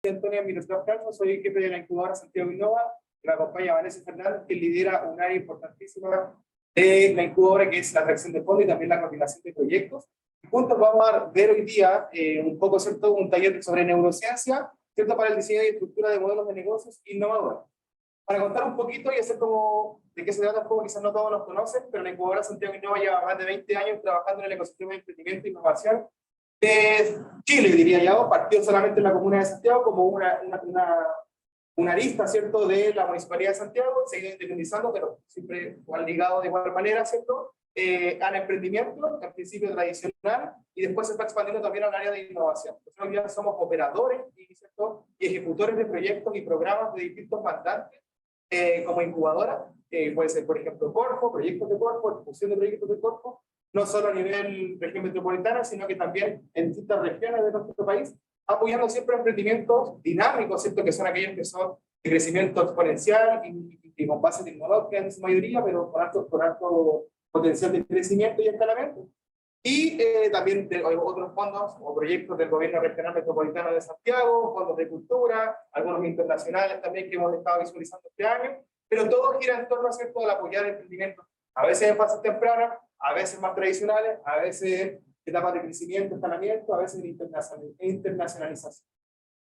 Antonio Miroslav Calvo, soy jefe de la incubadora Santiago Innova, que me acompaña Vanessa Fernández, que lidera un área importantísima de la incubadora, que es la atracción de fondos y también la coordinación de proyectos. Y juntos vamos a ver hoy día un poco, ¿cierto?, un taller sobre neurociencia, ¿cierto?, para el diseño y estructura de modelos de negocios innovadores. Para contar un poquito y hacer como de qué se trata un poco, quizás no todos los conocen, pero la incubadora Santiago Innova lleva más de 20 años trabajando en el ecosistema de emprendimiento e innovación de Chile, diría yo. Partió solamente en la comuna de Santiago como una arista, ¿cierto?, de la Municipalidad de Santiago, se ha ido independizando, pero siempre igual ligado de igual manera, ¿cierto?, al emprendimiento, al principio tradicional, y después se está expandiendo también al área de innovación. Nosotros hoy día somos operadores ¿cierto?, y ejecutores de proyectos y programas de distintos mandantes, como incubadora, puede ser, por ejemplo, Corfo, proyectos de Corfo, ejecución de proyectos de Corfo, no solo a nivel región metropolitana, sino que también en distintas regiones de nuestro país, apoyando siempre emprendimientos dinámicos, ¿cierto?, que son aquellos que son de crecimiento exponencial y con base tecnológica en su mayoría, pero con alto potencial de crecimiento y escalamiento. Y también de otros fondos o proyectos del gobierno regional metropolitano de Santiago, fondos de cultura, algunos internacionales también que hemos estado visualizando este año, pero todo gira en torno a, ¿cierto?, al apoyar el emprendimiento, a veces en fases tempranas, a veces más tradicionales, a veces en etapas de crecimiento, escalamiento, a veces en internacionalización.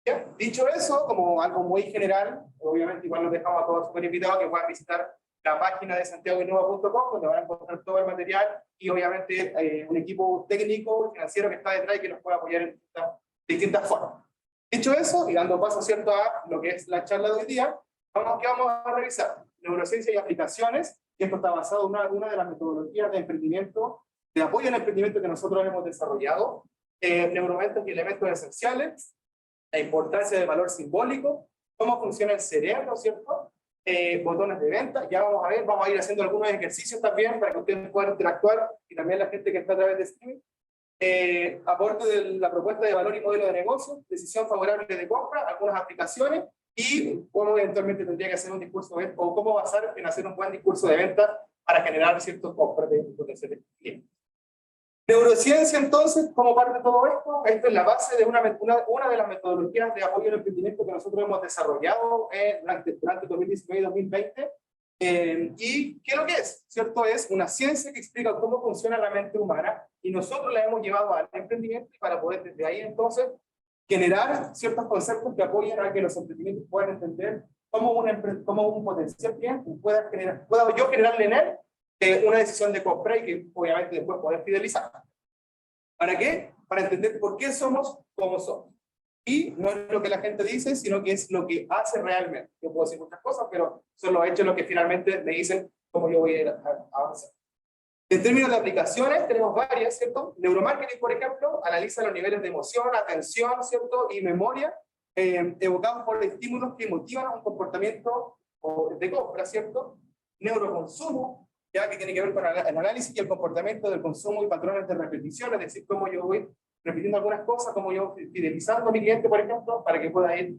¿Ya? Dicho eso, como algo muy general, obviamente igual los dejamos a todos súper invitados que puedan visitar la página de santiagoinnova.com, donde van a encontrar todo el material y obviamente un equipo técnico, financiero que está detrás y que nos puede apoyar en distintas formas. Dicho eso, y dando paso, ¿cierto?, a lo que es la charla de hoy día, vamos a revisar neurociencia y aplicaciones, y esto está basado en una de las metodologías de emprendimiento, de apoyo al emprendimiento que nosotros hemos desarrollado, neuroventas y elementos esenciales, la importancia del valor simbólico, cómo funciona el cerebro, ¿cierto?, botones de venta. Ya vamos a ir haciendo algunos ejercicios también para que ustedes puedan interactuar y también la gente que está a través de streaming. Aporte de la propuesta de valor y modelo de negocio, decisión favorable de compra, algunas aplicaciones y cómo eventualmente tendría que hacer un discurso de venta o cómo basar en hacer un buen discurso de venta para generar ciertos compras de potenciales clientes. Neurociencia, entonces, como parte de todo esto, esta es la base de una de las metodologías de apoyo al emprendimiento que nosotros hemos desarrollado durante 2019 y 2020. ¿Y qué es lo que es? ¿Cierto? Es una ciencia que explica cómo funciona la mente humana y nosotros la hemos llevado al emprendimiento para poder desde ahí entonces generar ciertos conceptos que apoyen a que los emprendimientos puedan entender cómo un potencial cliente pueda yo generarle en él una decisión de compra y que obviamente después poder fidelizar. ¿Para qué? Para entender por qué somos como somos. Y no es lo que la gente dice, sino que es lo que hace realmente. Yo puedo decir muchas cosas, pero son los hechos los que finalmente me dicen cómo yo voy a ir a avanzar. En términos de aplicaciones, tenemos varias, ¿cierto? Neuromarketing, por ejemplo, analiza los niveles de emoción, atención, ¿cierto?, y memoria, evocados por estímulos que motivan un comportamiento de compra, ¿cierto? Neuroconsumo, ya que tiene que ver con el análisis y el comportamiento del consumo y patrones de repetición, es decir, cómo yo voy repitiendo algunas cosas, cómo yo fidelizando a mi cliente, por ejemplo, para que pueda ir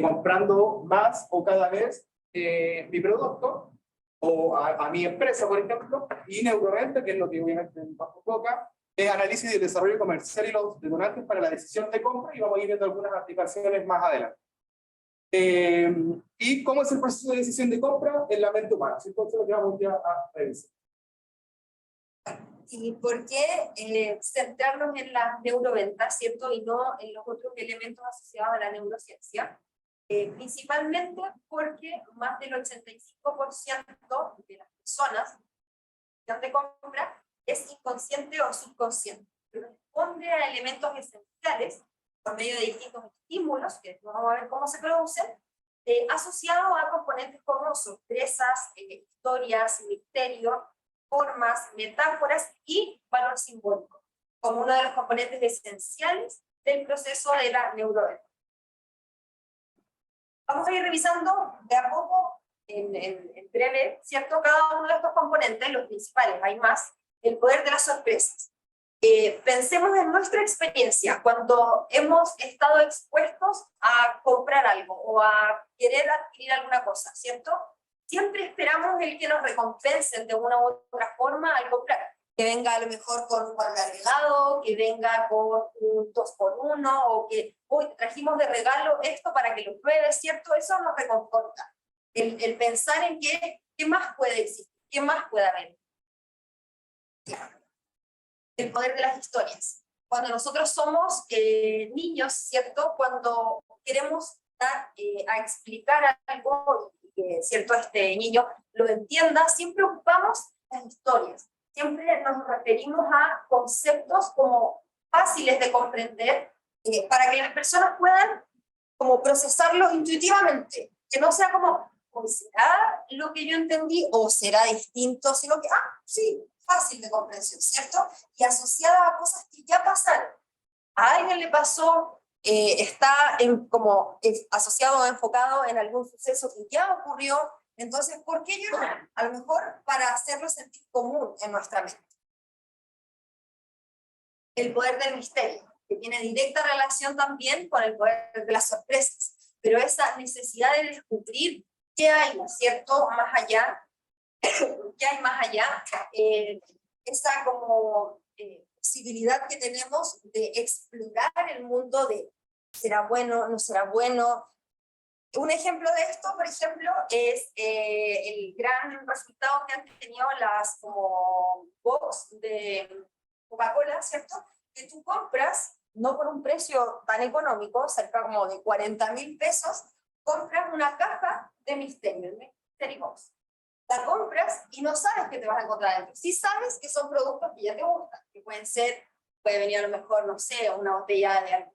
comprando más o cada vez mi producto, o a mi empresa, por ejemplo. Y neuroventa, que es lo que obviamente bajo toca, es análisis del desarrollo comercial y los detonantes para la decisión de compra, y vamos a ir viendo algunas aplicaciones más adelante. ¿Y cómo es el proceso de decisión de compra en la mente humana? Entonces lo que vamos ya a revisar. ¿Y por qué centrarnos en las neuroventas, ¿cierto?, y no en los otros elementos asociados a la neurociencia? Principalmente porque más del 85% de las personas de compra es inconsciente o subconsciente. Responde a elementos esenciales por medio de distintos estímulos, que vamos a ver cómo se producen, asociados a componentes como sorpresas, historias, misterios, formas, metáforas y valor simbólico, como uno de los componentes esenciales del proceso de la neuroventa. Vamos a ir revisando de a poco, en breve, ¿cierto?, cada uno de estos componentes, los principales, hay más, el poder de las sorpresas. Pensemos en nuestra experiencia, cuando hemos estado expuestos a comprar algo o a querer adquirir alguna cosa, ¿cierto? Siempre esperamos el que nos recompensen de una u otra forma al comprar. que venga a lo mejor con un valor agregado, que venga con un 2x1, o que hoy trajimos de regalo esto para que lo pruebes, ¿cierto? Eso nos reconforta. El pensar en qué más puede existir, qué más puede haber. El poder de las historias. Cuando nosotros somos niños, ¿cierto? Cuando queremos dar, a explicar algo y que, ¿cierto? Este niño lo entienda, siempre ocupamos las historias. Siempre nos referimos a conceptos como fáciles de comprender para que las personas puedan como procesarlos intuitivamente. Que no sea como, ¿será lo que yo entendí o será distinto? Sino que, sí, fácil de comprensión, ¿cierto? Y asociada a cosas que ya pasaron. A alguien le pasó, está como asociado o enfocado en algún suceso que ya ocurrió, entonces, ¿por qué yo no? A lo mejor para hacerlo sentir común en nuestra mente. El poder del misterio, que tiene directa relación también con el poder de las sorpresas, pero esa necesidad de descubrir qué hay, ¿cierto? Más allá, qué hay más allá, esa como posibilidad que tenemos de explorar el mundo de ¿será bueno, no será bueno? Un ejemplo de esto, por ejemplo, es el gran resultado que han tenido las como box de Coca-Cola, ¿cierto? Que tú compras, no por un precio tan económico, cerca como de 40.000 pesos, compras una caja de Misterio, el Mystery Box. La compras y no sabes qué te vas a encontrar dentro. Sí sabes que son productos que ya te gustan, que pueden ser, puede venir a lo mejor, no sé, una botella de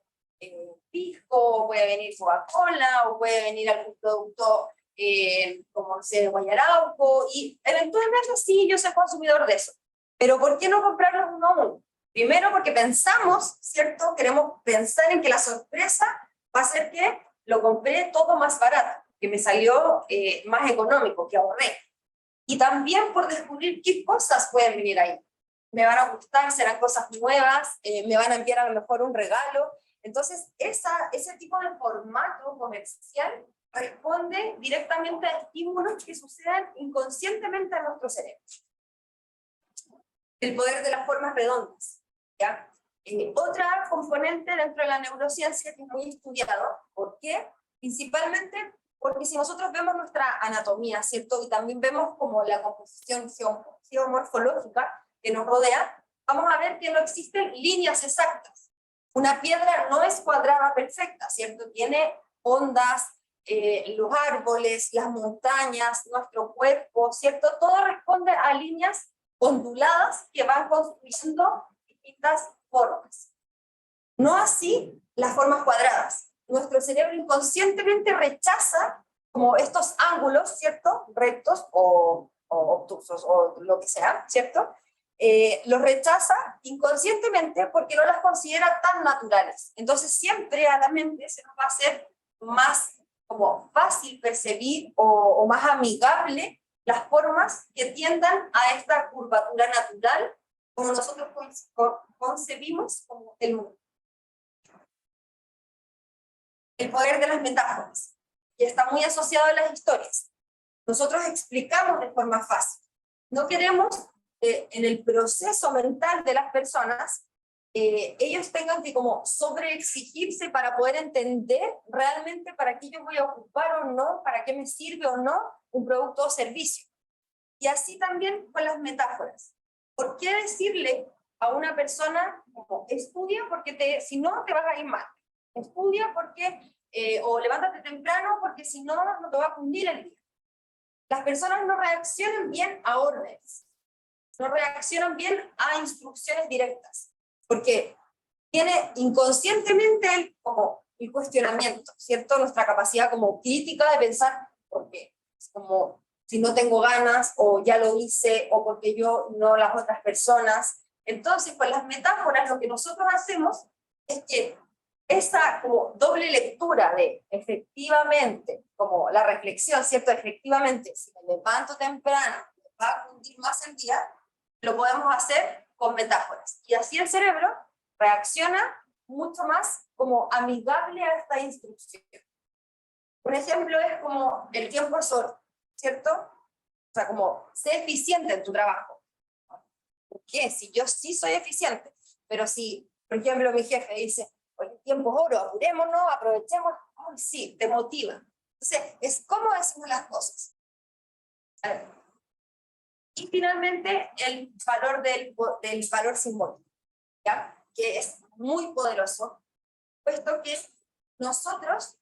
pisco, puede venir Coca-Cola, o puede venir algún producto como, no sé, de Guayarauco, y eventualmente sí, yo soy consumidor de eso. Pero ¿por qué no comprarlos uno a uno? Primero porque pensamos, ¿cierto? Queremos pensar en que la sorpresa va a ser que lo compré todo más barato, que me salió más económico, que ahorré. Y también por descubrir qué cosas pueden venir ahí. Me van a gustar, serán cosas nuevas, me van a enviar a lo mejor un regalo. Entonces, ese tipo de formato comercial responde directamente a estímulos que sucedan inconscientemente a nuestro cerebro. El poder de las formas redondas, ¿ya? Otra componente dentro de la neurociencia que es muy estudiado. ¿Por qué? Principalmente porque si nosotros vemos nuestra anatomía, ¿cierto? Y también vemos como la composición geomorfológica que nos rodea, vamos a ver que no existen líneas exactas. Una piedra no es cuadrada perfecta, ¿cierto? Tiene ondas, los árboles, las montañas, nuestro cuerpo, ¿cierto? Todo responde a líneas onduladas que van construyendo distintas formas. No así las formas cuadradas. Nuestro cerebro inconscientemente rechaza como estos ángulos, ¿cierto? Rectos o obtusos o lo que sea, ¿cierto? Los rechaza inconscientemente porque no las considera tan naturales. Entonces siempre a la mente se nos va a hacer más como fácil percibir o más amigable las formas que tiendan a esta curvatura natural como nosotros concebimos como el mundo. El poder de las metáforas, que está muy asociado a las historias. Nosotros explicamos de forma fácil. No queremos que en el proceso mental de las personas ellos tengan que como sobreexigirse para poder entender realmente para qué yo voy a ocupar o no, para qué me sirve o no un producto o servicio. Y así también con las metáforas. ¿Por qué decirle a una persona como estudia porque si no te vas a ir mal? Estudia porque, o levántate temprano porque si no, no te va a fundir el día. Las personas no reaccionan bien a órdenes, no reaccionan bien a instrucciones directas, porque tiene inconscientemente como el cuestionamiento, ¿cierto? Nuestra capacidad como crítica de pensar, ¿por qué? Es como si no tengo ganas, o ya lo hice, o porque yo no las otras personas. Entonces, con las metáforas, lo que nosotros hacemos es que esa como doble lectura de efectivamente, como la reflexión, ¿cierto? Efectivamente, si me levanto temprano, me va a fundir más el día, lo podemos hacer con metáforas. Y así el cerebro reacciona mucho más como amigable a esta instrucción. Un ejemplo es como el tiempo es oro, ¿cierto? O sea, como sé eficiente en tu trabajo. ¿Por qué? Si yo sí soy eficiente, pero si, por ejemplo, mi jefe dice, oye, tiempo es oro, apurémonos, aprovechemos, ay, sí, te motiva. Entonces, es cómo decimos las cosas. Y finalmente, el valor del valor simbólico, ¿ya? Que es muy poderoso, puesto que nosotros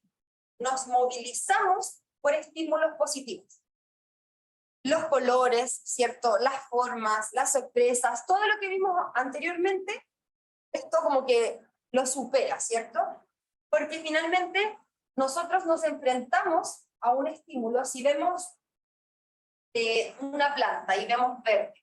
nos movilizamos por estímulos positivos. Los colores, ¿cierto? Las formas, las sorpresas, todo lo que vimos anteriormente, esto como que lo supera, ¿cierto? Porque finalmente nosotros nos enfrentamos a un estímulo. Si vemos una planta y vemos verde,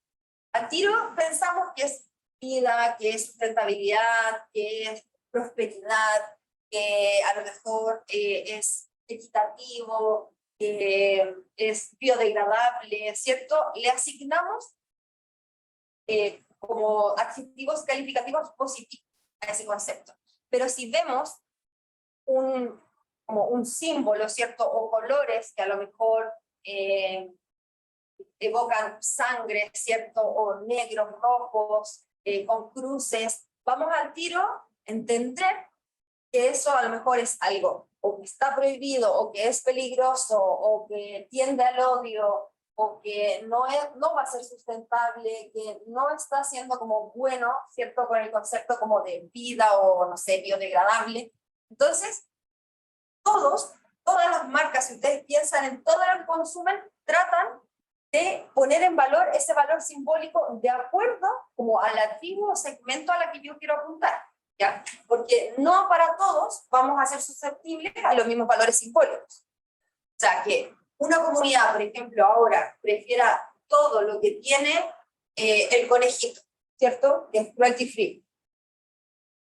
al tiro pensamos que es vida, que es sustentabilidad, que es prosperidad, que a lo mejor es equitativo, que es biodegradable, ¿cierto? Le asignamos como adjetivos calificativos positivos a ese concepto. Pero si vemos como un símbolo, ¿cierto? O colores que a lo mejor evocan sangre, ¿cierto? O negros, rojos, con cruces, vamos al tiro a entender que eso a lo mejor es algo o que está prohibido, o que es peligroso, o que tiende al odio, o que no va a ser sustentable, que no está siendo como bueno, ¿cierto? Con el concepto como de vida o, no sé, biodegradable. Entonces, todas las marcas, si ustedes piensan en todo lo que consumen, tratan de poner en valor ese valor simbólico de acuerdo como a la tribu o segmento a la que yo quiero apuntar, ¿ya? Porque no para todos vamos a ser susceptibles a los mismos valores simbólicos. O sea, que una comunidad, por ejemplo, ahora prefiera todo lo que tiene el conejito, ¿cierto? Que es cruelty free.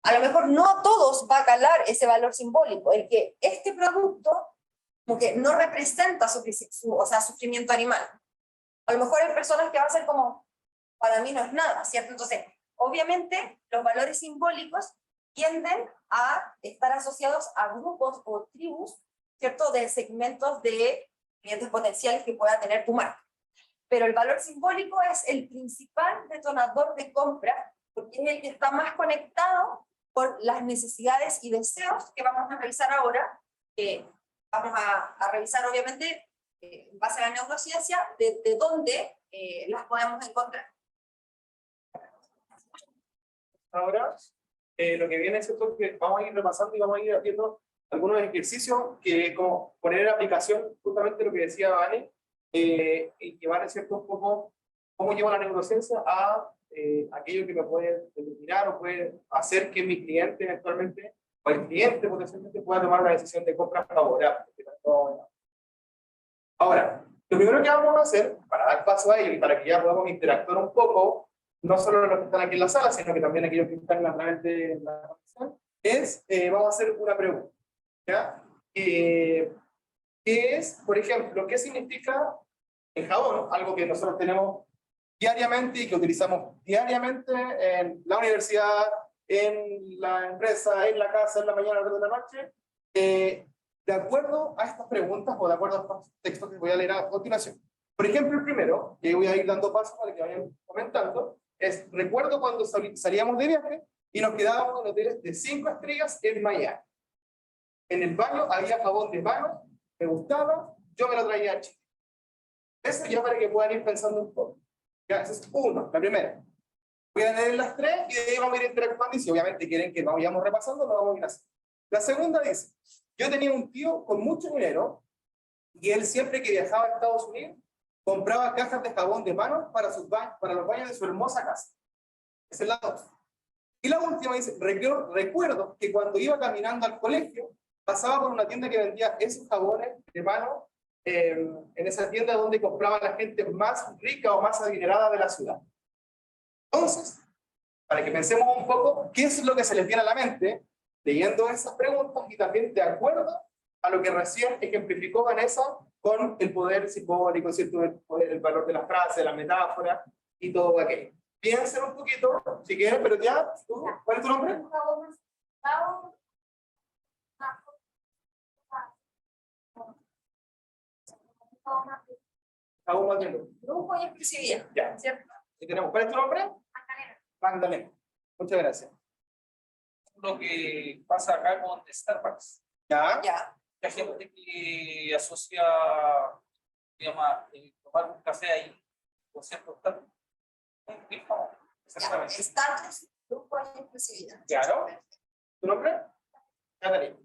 A lo mejor no a todos va a calar ese valor simbólico, el que este producto como que no representa sufrimiento animal. A lo mejor hay personas que van a ser como, para mí no es nada, ¿cierto? Entonces, obviamente, los valores simbólicos tienden a estar asociados a grupos o tribus, ¿cierto? De segmentos de clientes potenciales que pueda tener tu marca. Pero el valor simbólico es el principal detonador de compra, porque es el que está más conectado por las necesidades y deseos que vamos a revisar ahora. Vamos a revisar, obviamente, en base a la neurociencia, de dónde las podemos encontrar. Ahora, lo que viene es esto que vamos a ir repasando y vamos a ir haciendo algunos ejercicios que como poner en aplicación justamente lo que decía Vane, y llevar cierto un poco cómo lleva la neurociencia a aquello que me puede determinar o puede hacer que mi cliente eventualmente o el cliente potencialmente pueda tomar una decisión de compra favorable. Ahora, lo primero que vamos a hacer para dar paso a ello y para que ya podamos interactuar un poco, no solo los que están aquí en la sala, sino que también aquellos que están a través de la conexión, es, vamos a hacer una pregunta, ¿ya? ¿Qué es, por ejemplo, qué significa el jabón? Algo que nosotros tenemos diariamente y que utilizamos diariamente en la universidad, en la empresa, en la casa, en la mañana, en la noche, de acuerdo a estas preguntas o de acuerdo a estos textos que voy a leer a continuación. Por ejemplo, el primero, que voy a ir dando paso para que vayan comentando, es, recuerdo cuando salíamos de viaje y nos quedábamos en hoteles de 5 estrellas en Miami. En el baño había jabón de mano, me gustaba, yo me lo traía a Chile. Eso ya para que puedan ir pensando un poco. Ya, esa es uno, la primera. Voy a leer las tres y de ahí vamos a ir interactuando y si obviamente quieren que nos vayamos repasando, lo vamos a ir haciendo. La segunda dice, yo tenía un tío con mucho dinero y él siempre que viajaba a Estados Unidos compraba cajas de jabón de mano para los baños de su hermosa casa. Esa es la dos. Y la última dice, recuerdo que cuando iba caminando al colegio pasaba por una tienda que vendía esos jabones de mano en esa tienda donde compraba la gente más rica o más adinerada de la ciudad. Entonces, para que pensemos un poco qué es lo que se les viene a la mente leyendo esas preguntas y también de acuerdo a lo que recién ejemplificó Vanessa con el poder simbólico, ¿cierto? El valor de la frase, la metáfora y todo aquello. Piensen un poquito, si quieren, pero ya, ¿tú? ¿Cuál es tu nombre? Jabón más bien. Lujo y expresividad, Ya. ¿cierto? Y tenemos, ¿cuál es tu nombre? Magdalena. Muchas gracias. Lo que pasa acá con Starbucks. ¿Ya? Ya. La gente que asocia, digamos, tomar un café ahí con cierto estatus. Ya. Estatus, grupo de exclusividad. Claro. ¿Tu nombre? Catalina.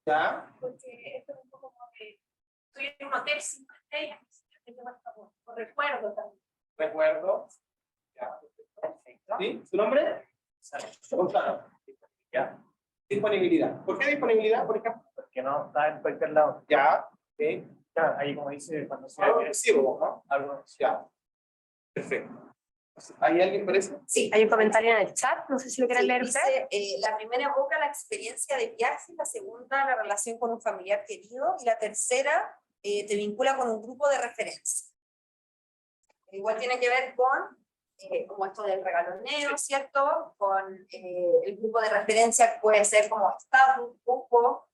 ¿Ya? Porque esto es un poco como que estoy en un hotel 5 estrellas, o recuerdo también. Recuerdo. Ya. Perfecto. ¿Sí? ¿Su nombre? Gonzalo. Ya. Disponibilidad. ¿Por qué disponibilidad, por ejemplo? Que no está en cualquier lado. Ya. Ok. Ya, ahí como dice, cuando se Algo ve exclusivo, ¿no? algo. Ya. Perfecto. ¿Hay alguien parece? Sí. Hay un comentario en el chat, no sé si lo quieren Sí, leer usted. dice, la primera evoca la experiencia de viaje, la segunda la relación con un familiar querido y la tercera te vincula con un grupo de referencia. Igual tiene que ver con como esto del regaloneo, ¿cierto? Con el grupo de referencia que puede ser como estatus, grupo.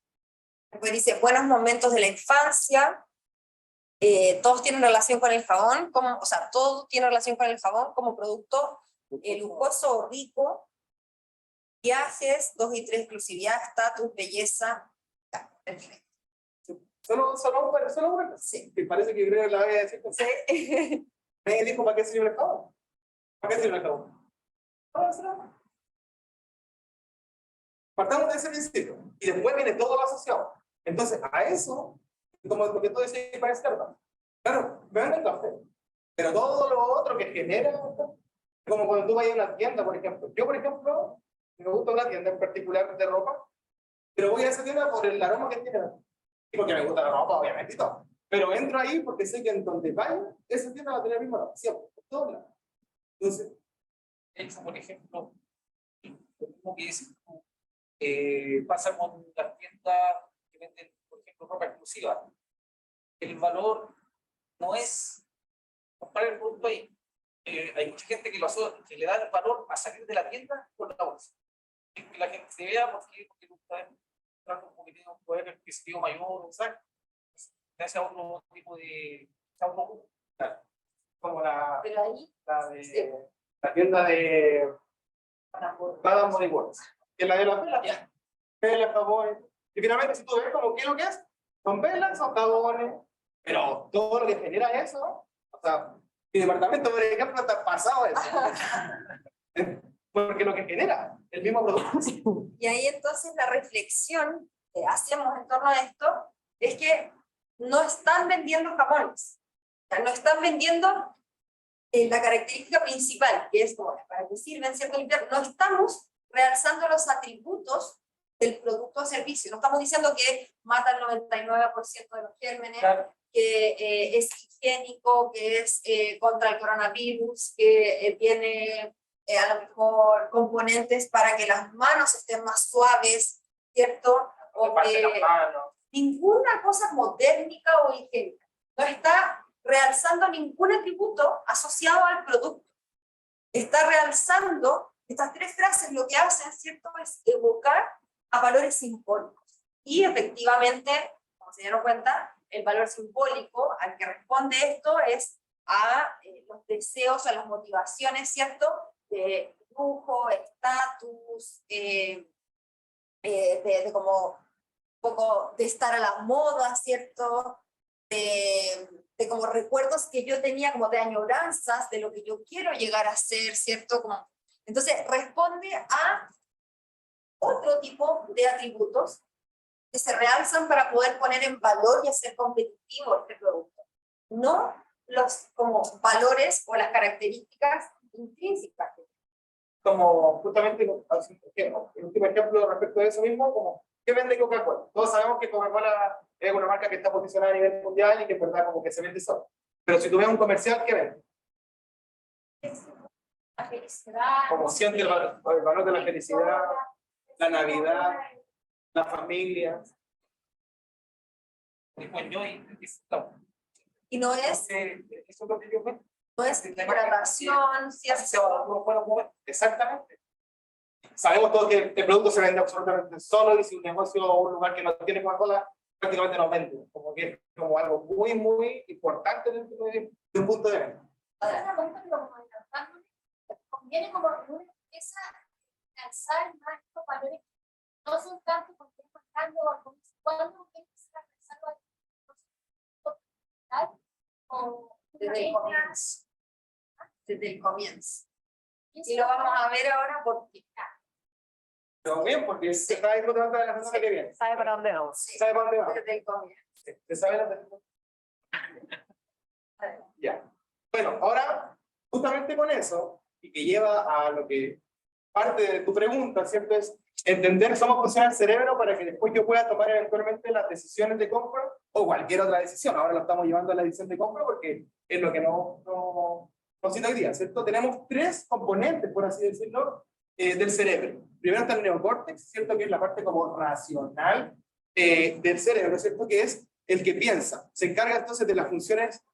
Después dice buenos momentos de la infancia. Todos tienen relación con el jabón, o sea, todo tiene relación con el jabón como producto lujoso o rico. Viajes, 2 y 3, exclusividad, estatus, belleza. Ya, perfecto. Solo una. Sí. Que parece que creo que la voy a decir. Sí. Me dijo, ¿para qué sirve el jabón? ¿Para qué sirve el jabón? Partamos de ese principio. Y después viene todo lo asociado. Entonces, a eso, como porque tú decías para izquierda. Claro, me venden café. Pero todo lo otro que genera, como cuando tú vas a una tienda, por ejemplo. Yo, por ejemplo, me gusta una tienda en particular de ropa, pero voy a esa tienda por el aroma que tiene. Y porque me gusta la ropa, obviamente, y todo. Pero entro ahí porque sé que en donde vaya, esa tienda va a tener el mismo aroma. Siempre, por todos lados. Entonces, De hecho, por ejemplo, lo mismo que dices tú, pasa con las tiendas que venden, por ejemplo, ropa exclusiva. El valor no es comprar el producto ahí. Hay mucha gente que, que le da el valor a salir de la tienda por la bolsa. Que la gente se vea porque tú estás entrando porque tiene un poder adquisitivo mayor, ¿sabes? Ese es otro tipo de... como la Pero ahí, de la tienda de Madame Body Works, que es la de las velas. Velas, jabones. Y finalmente, si tú ves como qué es lo que es, son velas, son jabones, pero todo lo que genera eso, o sea, mi departamento, por ejemplo, está pasado de eso. Porque lo que genera el mismo producto. y ahí entonces la reflexión que hacemos en torno a esto es que no están vendiendo jabones, o sea, no están vendiendo la característica principal, que es como para qué sirven, ¿cierto? No estamos realzando los atributos del producto o servicio, no estamos diciendo que mata el 99% de los gérmenes, Claro. que es higiénico, que es contra el coronavirus, que tiene a lo mejor componentes para que las manos estén más suaves, ¿cierto? O que ninguna cosa modernica o higiénica. No está realzando ningún atributo asociado al producto. Está realzando, estas 3 frases lo que hacen, ¿cierto? Es evocar a valores simbólicos. Y efectivamente, como se dieron cuenta, el valor simbólico al que responde esto es a los deseos, a las motivaciones, ¿cierto? De lujo, estatus, de como un poco de estar a la moda, ¿cierto? De como recuerdos que yo tenía, como de añoranzas, de lo que yo quiero llegar a ser, ¿cierto? Como, entonces responde a otro tipo de atributos que se realzan para poder poner en valor y hacer competitivo este producto. No los como valores o las características intrínsecas. Como justamente, el último ejemplo respecto de eso mismo, como ¿qué vende Coca-Cola? Todos sabemos que Coca-Cola es una marca que está posicionada a nivel mundial y que en verdad como que se vende solo. Pero si tú ves un comercial, ¿qué vende? La felicidad. Como siente el valor de la felicidad, la Navidad, la familia. Y no es, Eso es lo que yo veo. no es hidratación, ¿cierto? Exactamente. Sabemos todos que el producto se vende absolutamente solo y si un negocio o un lugar que no tiene Coca-Cola prácticamente no venden, como que es como algo muy, muy importante dentro de un punto de venta. Ahora, conviene como en una empresa lanzar más estos valores, no son tanto porque es bastante o cuando empieza a pensar o Desde el comienzo. Desde el comienzo. Y lo vamos a ver ahora porque Pero bien, porque se está disfrutando de la semana que viene. ¿Sabe para dónde vamos? sí, ¿Sabe para dónde va? desde el comienzo. ¿Se sabe la Ya. Bueno, ahora, justamente con eso, y que lleva a lo que parte de tu pregunta, ¿cierto? Es entender cómo funciona el cerebro para que después yo pueda tomar eventualmente las decisiones de compra o cualquier otra decisión. Ahora lo estamos llevando a la decisión de compra porque es lo que no cita hoy día, ¿cierto? Tenemos tres componentes, por así decirlo, del cerebro. Primero está el neocórtex, ¿cierto? Que es la parte como racional del cerebro, ¿cierto? Que es el que piensa. Se encarga entonces de las funciones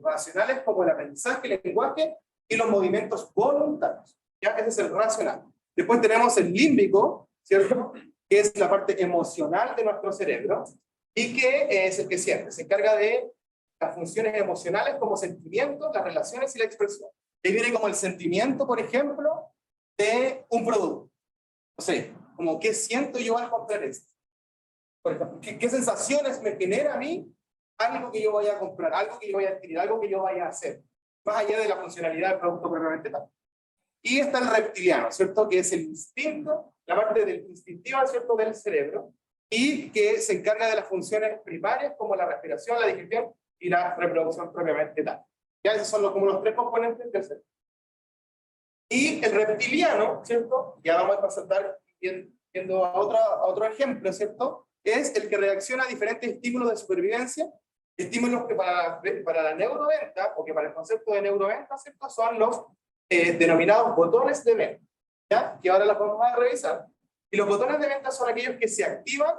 racionales como el aprendizaje, el lenguaje y los movimientos voluntarios. ¿Ya? Ese es el racional. Después tenemos el límbico, ¿cierto? Que es la parte emocional de nuestro cerebro y que es el que siente. Se encarga de las funciones emocionales como sentimientos, las relaciones y la expresión. Ahí viene como el sentimiento, por ejemplo, de un producto. No sé, como qué siento yo al comprar esto. Por ejemplo, ¿qué sensaciones me genera a mí algo que yo vaya a comprar, algo que yo vaya a adquirir, algo que yo vaya a hacer, más allá de la funcionalidad del producto propiamente tal? Y está el reptiliano, ¿cierto? Que es el instinto, la parte del instintiva, ¿cierto? Del cerebro, y que se encarga de las funciones primarias como la respiración, la digestión y la reproducción propiamente tal. Ya esos son como los tres componentes del cerebro. Y el reptiliano, ¿cierto? Ya vamos a pasar viendo a otro ejemplo, ¿cierto? Es el que reacciona a diferentes estímulos de supervivencia, estímulos que para la neuroventa, o que para el concepto de neuroventa, ¿cierto? Son los denominados botones de venta, ¿ya? Que ahora las vamos a revisar. Y los botones de venta son aquellos que se activan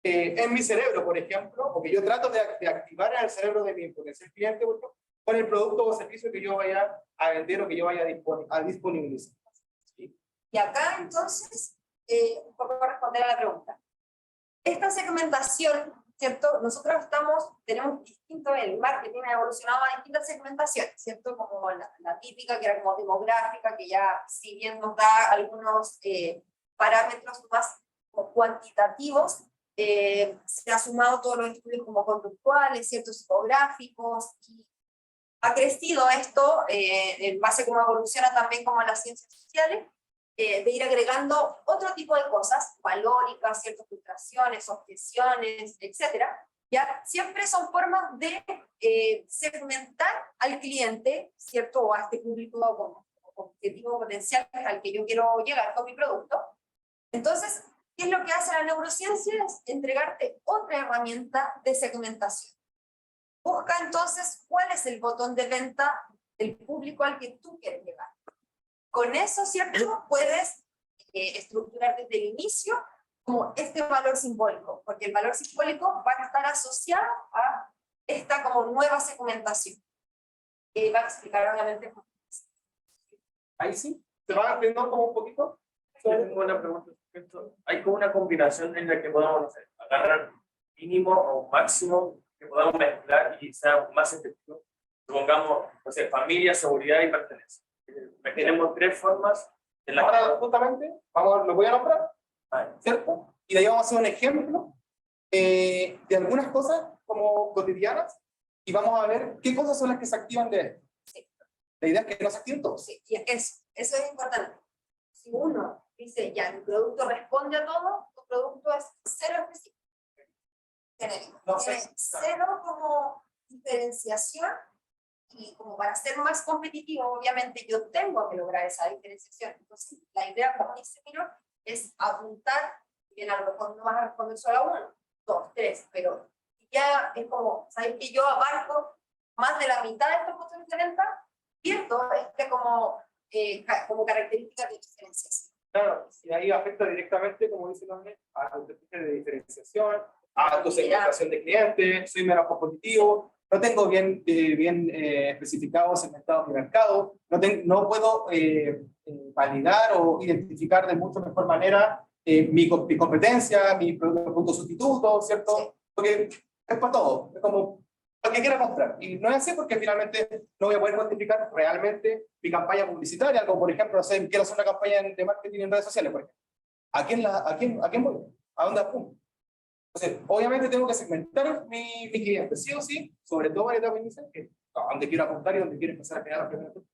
en mi cerebro, por ejemplo, o que yo trato de activar en el cerebro de mi potencial cliente, por ejemplo, con el producto o servicio que yo vaya a vender o que yo vaya a disponibilizar. ¿Sí? Y acá entonces, un poco para responder a la pregunta. Esta segmentación, ¿cierto? Nosotros tenemos distintos, el marketing ha evolucionado a distintas segmentaciones, ¿cierto? Como la típica, que era como demográfica, que ya si bien nos da algunos parámetros más como cuantitativos, se ha sumado todos los estudios como conductuales, ¿cierto? Psicográficos, y ha crecido esto en base a cómo evoluciona también como las ciencias sociales, de ir agregando otro tipo de cosas, valóricas, ciertas filtraciones, objeciones, etcétera. Ya siempre son formas de segmentar al cliente, ¿cierto? O a este público como objetivo potencial al que yo quiero llegar con mi producto. Entonces, ¿qué es lo que hace la neurociencia? Es entregarte otra herramienta de segmentación. Busca entonces cuál es el botón de venta del público al que tú quieres llegar. Con eso, ¿cierto? Puedes estructurar desde el inicio como este valor simbólico, porque el valor simbólico va a estar asociado a esta como nueva segmentación. Y va a explicar obviamente. Ahí sí, ¿se va aprendiendo como un poquito? Tengo una pregunta. ¿Hay como una combinación en la que podamos, no sé, agarrar mínimo o máximo que podamos mezclar y sea más efectivo? Supongamos, no sé, familia, seguridad y pertenencia. Tenemos tres formas en las Ahora, justamente, lo voy a nombrar, ¿cierto? Y de ahí vamos a hacer un ejemplo de algunas cosas como cotidianas y vamos a ver qué cosas son las que se activan de esto. Sí. La idea es que no se activen todos. Sí, y eso es importante. Si uno dice, ya, mi producto responde a todo, tu producto es cero específico. Genérico. No, Tiene cero como diferenciación. Y como para ser más competitivo, obviamente yo tengo que lograr esa diferenciación. Entonces, la idea, como dice Miro, es apuntar, bien, a lo mejor no vas a responder solo a uno, dos, tres, pero ya es como, ¿sabes que yo abarco más de la mitad de estos botones de venta? Cierto, como característica de diferenciación. Claro, y ahí afecta directamente, como dice López, a tu estrategia de diferenciación, a tu segmentación de clientes, soy menos competitivo, no tengo bien especificado, segmentado mi mercado, no puedo validar o identificar de mucho mejor manera mi competencia, mi producto sustituto, ¿cierto? Sí. porque es para todo, es como para que quiera comprar. Y no es así porque finalmente no voy a poder cuantificar realmente mi campaña publicitaria, como por ejemplo, no sé, quiero hacer una campaña de marketing en redes sociales, por ejemplo. ¿A quién voy? ¿A dónde apunto? Entonces, obviamente tengo que segmentar mi cliente, sí o sí, sobre todo en etapa inicial, que es a donde quiero apuntar y donde quiero empezar a generar los primeros.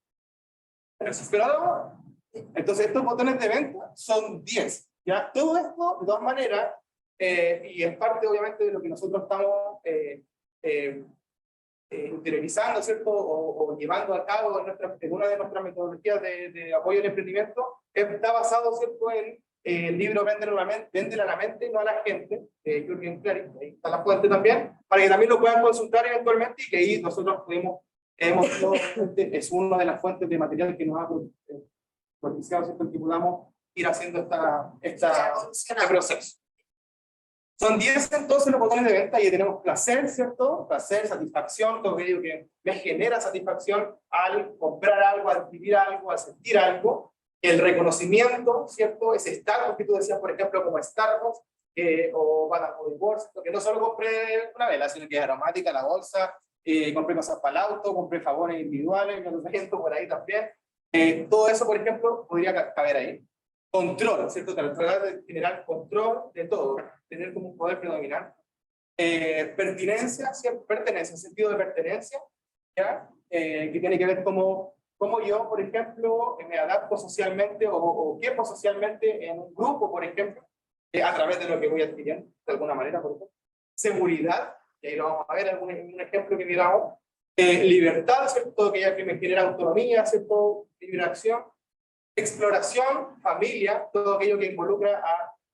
Pero ahora, entonces estos botones de venta son 10. ¿Ya? Todo esto, de todas maneras, y es parte obviamente de lo que nosotros estamos interiorizando, ¿cierto? O llevando a cabo en una de nuestras metodologías de apoyo al emprendimiento, está basado, ¿cierto?, en el libro Véndela a la mente, no a la gente, de Jürgen Klarik, ahí está la fuente también, para que también lo puedan consultar eventualmente y que ahí nosotros es una de las fuentes de material que nos ha propiciado, ¿cierto?, que podamos ir haciendo este proceso. Son 10 entonces los botones de venta y tenemos placer, ¿cierto? Placer, satisfacción, todo aquello que me genera satisfacción al comprar algo, al adquirir algo, al sentir algo. El reconocimiento, ¿cierto? Ese estatus que tú decías, por ejemplo, como Starbucks o Badajoz de Bolsa, que no solo compré una vela, sino que es aromática, la bolsa, compré cosas para el auto, compré jabones individuales, me los siento por ahí también. Todo eso, por ejemplo, podría caber ahí. Control, ¿cierto? Tratar de generar control de todo, tener como un poder predominante. Pertinencia, pertenencia, sentido de pertenencia, ¿ya? Que tiene que ver cómo yo, por ejemplo, me adapto socialmente o quepo socialmente en un grupo, por ejemplo, a través de lo que voy adquiriendo, de alguna manera, por ejemplo. Seguridad, y ahí lo vamos a ver, un ejemplo que miramos. Libertad, ¿cierto? Que me genera autonomía, ¿cierto? Libre acción. Exploración, familia, todo aquello que involucra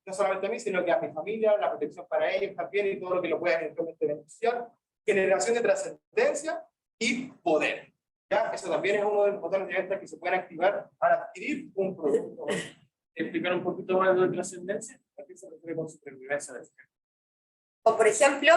no solamente a mí, sino que a mi familia, la protección para ellos también y todo lo que lo pueda eventualmente beneficiar. Generación de trascendencia y poder. ¿Ya? Eso también es uno de los botones de venta que se pueden activar para adquirir un producto. Explicar un poquito más de trascendencia. ¿A qué se refiere con supervivencia? O por ejemplo,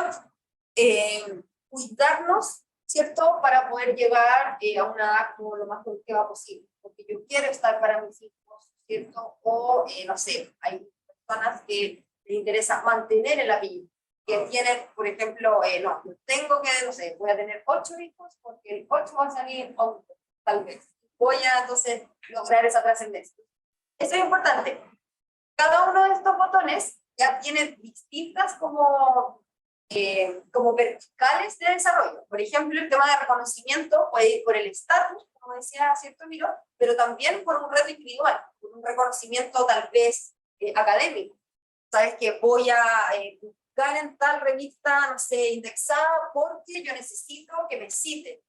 cuidarnos, ¿cierto? Para poder llegar a una edad como lo más productiva posible. Porque yo quiero estar para mis hijos, ¿cierto? O, no sé, hay personas que les interesa mantener el apellido. Que tienen, por ejemplo, no, yo tengo que, no sé, voy a tener 8 hijos porque el 8 va a salir 11, tal vez. Voy a, entonces, lograr esa trascendencia. Eso es importante. Cada uno de estos botones ya tiene distintas como verticales de desarrollo. Por ejemplo, el tema de reconocimiento puede ir por el estatus, como decía cierto Miro, pero también por un reto individual, por un reconocimiento tal vez académico. Sabes que voy a buscar en tal revista, no sé, indexada porque yo necesito que me cite.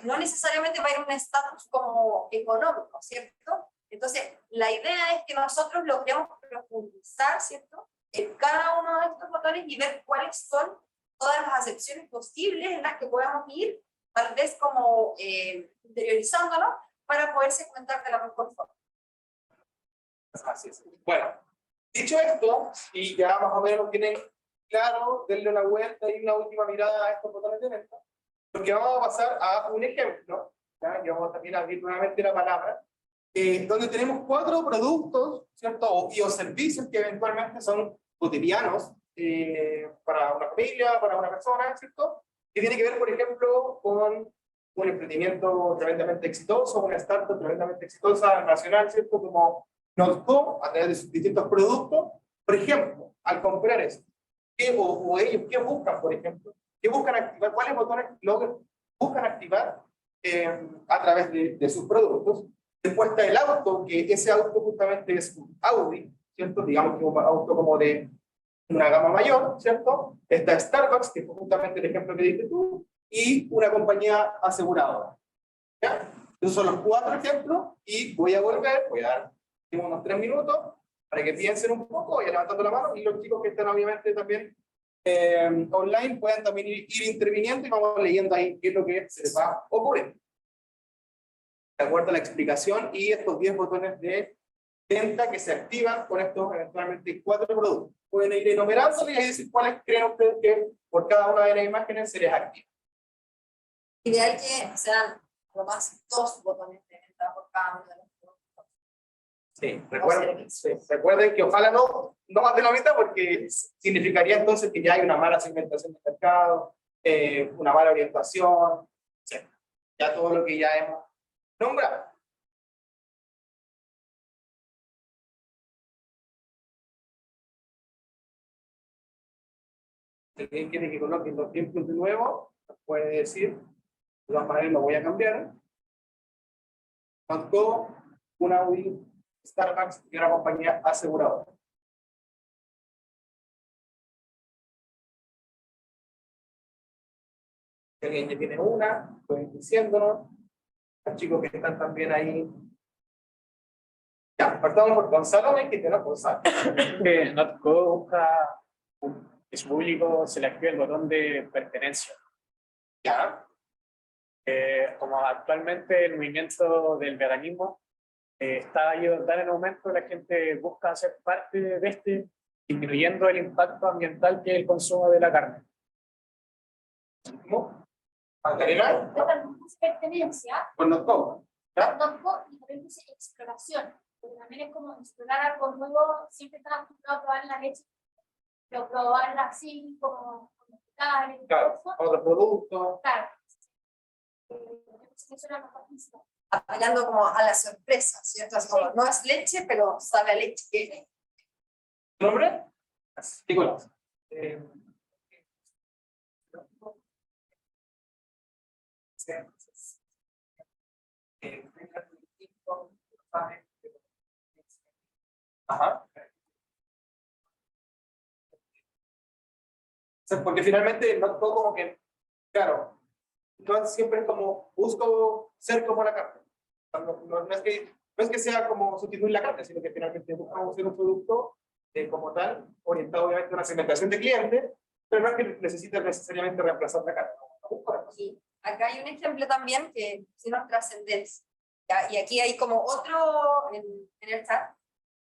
No necesariamente va a ir un estatus como económico, ¿cierto? Entonces, la idea es que nosotros logremos profundizar, ¿cierto?, en cada uno de estos botones y ver cuáles son todas las acepciones posibles en las que podamos ir, tal vez como interiorizándonos para poder segmentar de la mejor forma. Así es. Bueno, dicho esto, y ya más o menos lo tienen claro, denle una vuelta y una última mirada a estos botones de venta, porque vamos a pasar a un ejemplo, ¿ya? Y vamos también a abrir nuevamente la palabra, donde tenemos 4 productos, ¿cierto? O servicios que eventualmente son cotidianos para una familia, para una persona, ¿cierto? Que tiene que ver, por ejemplo, con un emprendimiento tremendamente exitoso, una startup tremendamente exitosa nacional, ¿cierto? Como Notco, a través de sus distintos productos. Por ejemplo, al comprar esto, o ellos, ¿qué buscan, por ejemplo? ¿Qué buscan activar? ¿Cuáles botones buscan activar a través de sus productos? Después está el auto, que ese auto justamente es un Audi, ¿cierto? Digamos que un auto como de una gama mayor, ¿cierto? Está Starbucks, que fue justamente el ejemplo que diste tú, y una compañía aseguradora. ¿Ya? Esos son los 4 ejemplos, y voy a dar unos 3 minutos para que piensen un poco, voy a levantando la mano, y los chicos que están obviamente también online pueden también ir interviniendo y vamos leyendo ahí qué es lo que se les va a ocurrir. De acuerdo a la explicación y estos 10 botones de venta que se activan con estos eventualmente 4 productos. Pueden ir enumerándolos y decir cuáles creen ustedes que por cada una de las imágenes se les activa. Ideal que sean lo más 2 botones de venta por cada uno de los productos. Sí, o recuerden, servicios. sí, recuerden que ojalá no más de la mitad, porque significaría entonces que ya hay una mala segmentación del mercado, una mala orientación, sí, ya todo lo que ya hemos nombrado. Si alguien quiere que coloque los tiempos de nuevo, puede decir, de todas maneras lo voy a cambiar. Tanto una Audi, Starbucks y una compañía aseguradora. Si alguien ya tiene una, pueden ir diciéndonos. Los chicos que están también ahí. Ya, partamos por Gonzalo, que tiene Gonzalo. Que NotCo busca que su público se le active el botón de pertenencia. Ya, Como actualmente el movimiento del veganismo está tan en aumento, la gente busca ser parte de este, disminuyendo el impacto ambiental que es el consumo de la carne. ¿cómo? Magdalena, Yo también puse pertenencia, pues nos toca. ¿Ya? tampoco, y también puse exploración, porque también es como explorar algo nuevo, siempre estaba acostumbrado a probar la leche, pero probarla así como vegetales, Claro, todo eso, otro producto. claro. Eso era mejor principal. Apelando como a la sorpresa, ¿cierto? Es como, no es leche, pero sabe a leche. ¿Tu nombre? Nicolás. Ajá. O sea, porque finalmente no todo como que, claro, no siempre es como busco ser como la carne. O sea, no es que sea como sustituir la carne, sino que finalmente buscamos ser un producto como tal, orientado obviamente a una segmentación de clientes, pero no es que necesite necesariamente reemplazar la carne. Y acá hay un ejemplo también que se nos trascendencia. ¿Ya? Y aquí hay como otro, en el chat,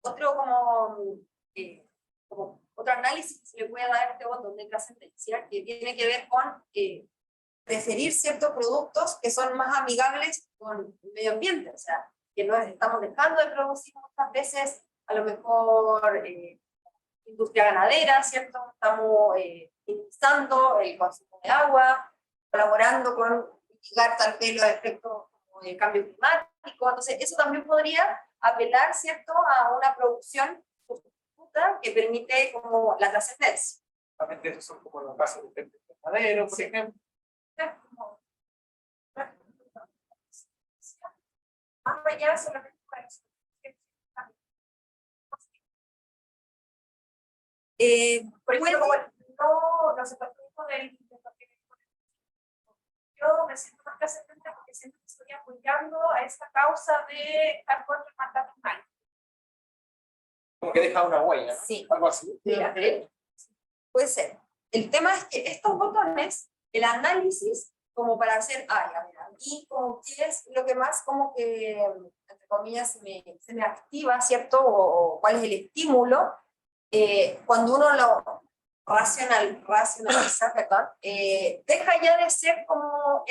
otro como otro análisis que se le puede dar a este botón de trascendencia, que tiene que ver con preferir ciertos productos que son más amigables con el medio ambiente, o sea, que no estamos dejando de producir muchas veces, a lo mejor industria ganadera, ¿cierto? Estamos minimizando el consumo de agua, colaborando con mitigar tal vez los efectos como del cambio climático, entonces eso también podría apelar, ¿cierto?, a una producción sustituta que permite como la trascendencia. Realmente esos son como los casos de madero, por ejemplo. Más allá solamente para eso. Por ejemplo, como no se puede del yo me siento más trascendente porque siento que estoy apoyando a esta causa de estar contra el maltrato animal. Como que deja una huella, ¿no? Sí. Algo así. Mira, puede ser. El tema es que estos botones, el análisis, como para hacer, mira, aquí como qué es lo que más como que, entre comillas, se me activa, ¿cierto? O cuál es el estímulo, cuando uno lo racionaliza, perdón, deja ya de ser como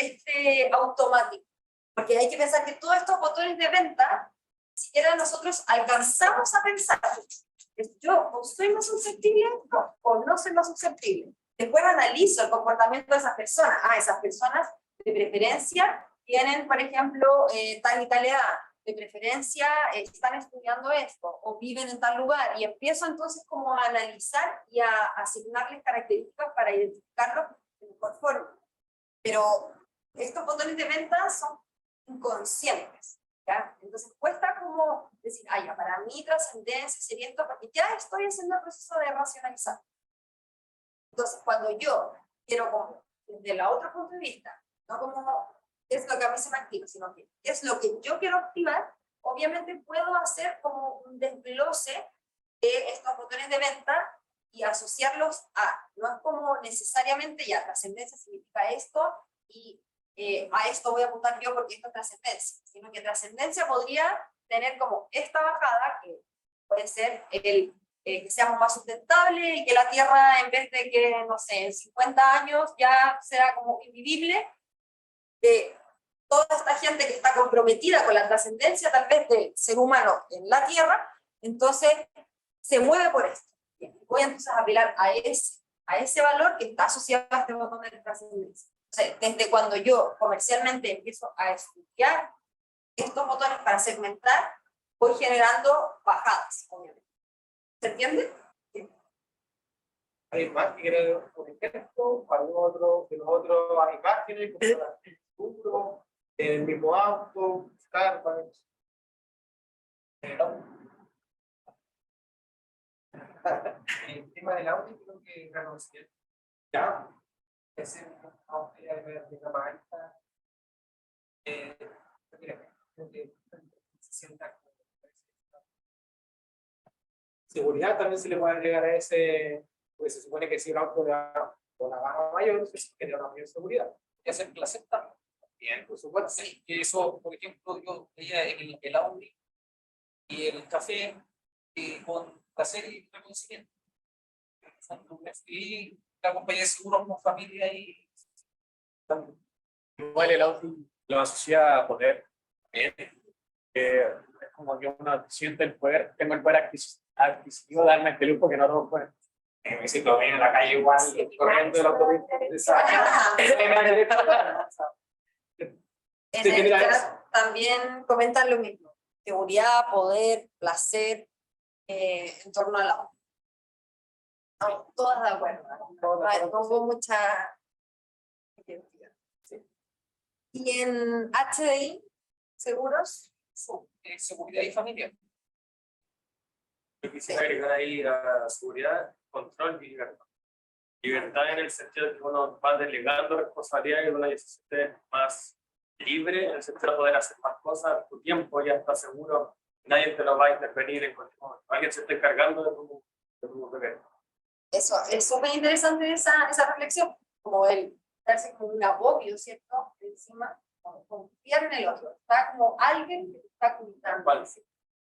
automático. Porque hay que pensar que todos estos botones de venta, si siquiera nosotros alcanzamos a pensar, yo o soy más susceptible o no soy más susceptible. Después analizo el comportamiento de esas personas. Esas personas de preferencia tienen, por ejemplo, tal y tal edad. De preferencia están estudiando esto o viven en tal lugar. Y empiezo entonces como a analizar y a asignarles características para identificarlos de mejor forma. Pero estos botones de venta son inconscientes. ¿Ya? Entonces cuesta como decir, ya, para mí trascendencia sería esto, porque ya estoy haciendo el proceso de racionalizar. Entonces, cuando yo quiero como, desde el otro punto de vista, no como es lo que a mí se me activa, sino que es lo que yo quiero activar, obviamente puedo hacer como un desglose de estos botones de venta y asociarlos no es como necesariamente ya trascendencia significa esto y a esto voy a apuntar yo porque esto es trascendencia, sino que trascendencia podría tener como esta bajada que puede ser que seamos más sustentables y que la Tierra en vez de que, no sé, en 50 años ya sea como invivible, toda esta gente que está comprometida con la trascendencia tal vez del ser humano en la Tierra, entonces se mueve por esto. Voy entonces a apelar a ese valor que está asociado a este botón de trascendencia. Entonces, desde cuando yo comercialmente empiezo a estudiar estos botones para segmentar, voy generando bajadas, obviamente. ¿Se entiende? Hay más que quieren un ejemplo, algún otro, de los otros hay imágenes, como el futuro, el mismo auto, Starbucks. El tema del auto creo que reconocí. Ya, ese auto ya de gama alta. Creo que se sienta como seguridad también se le puede agregar a ese, pues se supone que si un auto de una gama mayor, se genera una mayor seguridad. Y hacer clases también. Bien, por supuesto. Sí, que eso, por ejemplo, yo veía el Audi y el café con placer y reconocimiento. Y la compañía de seguros como familia y También. Igual el Audi lo asocia a poder. Es como que uno siente el poder, tengo el poder adquisitivo de darme este lujo que no todos pueden. Me siento bien en la calle igual, corriendo el autopista. En el chat también comentan lo mismo. Seguridad, poder, placer, en torno al auto. Estamos todas de acuerdo. Pongo mucha identidad. Sí. Y en HDI, seguros, seguridad y familia. Yo quisiera agregar ahí a seguridad, control y libertad. Libertad en el sentido de que uno va delegando responsabilidades y uno ya se siente más libre, en el sentido de poder hacer más cosas, tu tiempo ya está seguro, nadie te lo va a intervenir en cualquier momento. Alguien se está encargando de tu bebé. eso es súper interesante esa reflexión, como el darse como un agobio, ¿cierto? Encima, como confiar en el otro. Está como alguien que te está cuidando.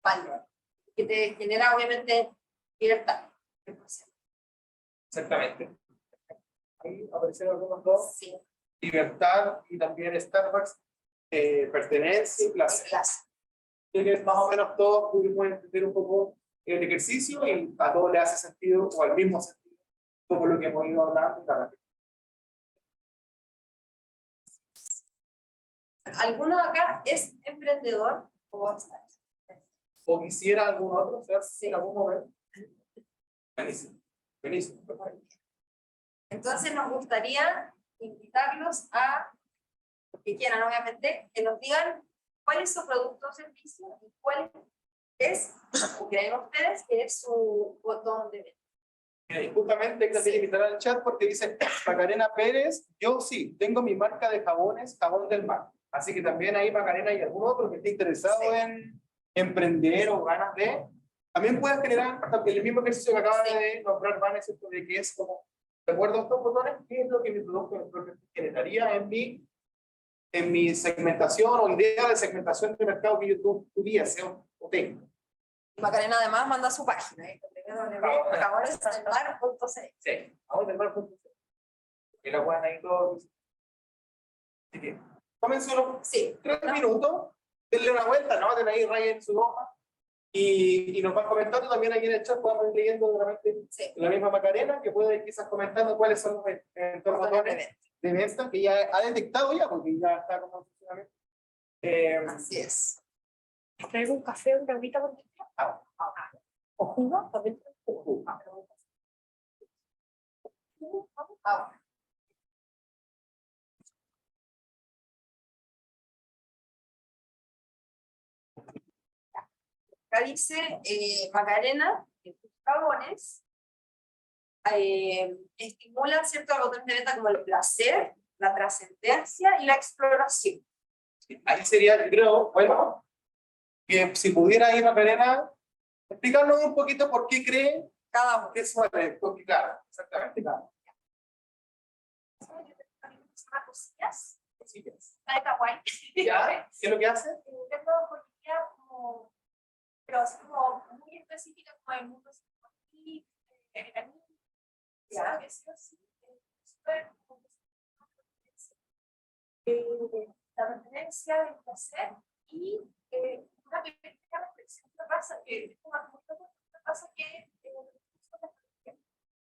Vale. Que te genera obviamente libertad. Exactamente. Ahí aparecieron algunos dos. Sí. Libertad y también Starbucks, pertenencia y placer. Clase. Creo que más o menos todos pudimos entender un poco el ejercicio y a todos le hace sentido o al mismo sentido como lo que hemos ido hablando. ¿Alguno de acá es emprendedor O quisiera algún otro, ser Sí. en algún momento. Buenísimo. Buenísimo. Entonces nos gustaría invitarlos a, que quieran obviamente, que nos digan cuál es su producto o servicio y cuál es, o creen ustedes, que es su botón de venta. Y justamente hay que también invitar al chat porque dice Macarena Pérez, yo sí, tengo mi marca de jabones, Jabón del Mar. Así que también ahí Macarena y algún otro que esté interesado Sí. en emprender o ganas de, también puedes generar el mismo ejercicio que acaba de nombrar Vanessa, esto de que es como, de acuerdo a estos botones, ¿qué es lo que mi producto generaría en mi segmentación o idea de segmentación de mercado que yo tuviese o tengo? Macarena además manda su página, www.jabonesdelmar.cl. Sí, vamos a ver punto. Y la buena ahí todo. Así que, tómense unos Sí. 3 minutos, denle una vuelta, no den ahí raya en su hoja y nos van comentando también aquí en el chat, podemos ir leyendo de repente Sí. la misma Macarena, que puede ir quizás comentando cuáles son los botones de venta que ya ha detectado ya, porque ya está como en funcionamiento. Así es. ¿Traigo un café, una agüita con o jugo? También traigo jugo. Ahora. Acá dice Macarena, que tus jabones estimulan ciertos botones de venta como el placer, la trascendencia y la exploración. Ahí sería, yo creo, bueno, que si pudiera ir Macarena, explicarnos un poquito por qué cree Cada uno. que es suave, porque claro, exactamente, claro. Cosillas. Cosillas. Está guay. ¿Ya? ¿Qué es lo que hace? Intento cosillas como, pero así como muy específicas como el mundo psicológico, el anime. Ya. Que sí o sí, súper la referencia, el placer y una pequeña reflexión que pasa, que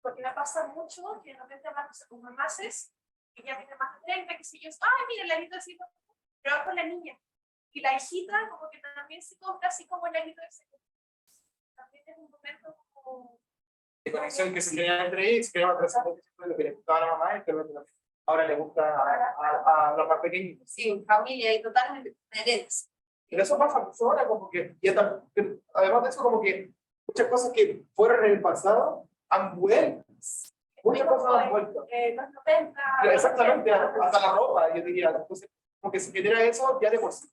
porque me pasa mucho que de repente hablamos con mamás que ya tiene más de 30, que si yo, ay, mira, la hijita así, pero va con la niña. Y la hijita como que también se toca así como el hijito de segundo. También es un momento como... De conexión que se tenía entre ellos, que era otra cosa de lo que le gustaba a la mamá y que ahora le gusta a los más pequeños. Sí, familia y totalmente diferentes. Pero eso pasa mucho ahora, como que, además de eso, como que muchas cosas que fueron en el pasado han vuelto. Muchas cosas han vuelto. Los 90. Exactamente, hasta la ropa, yo diría. Entonces, como que se genera eso ya de por sí.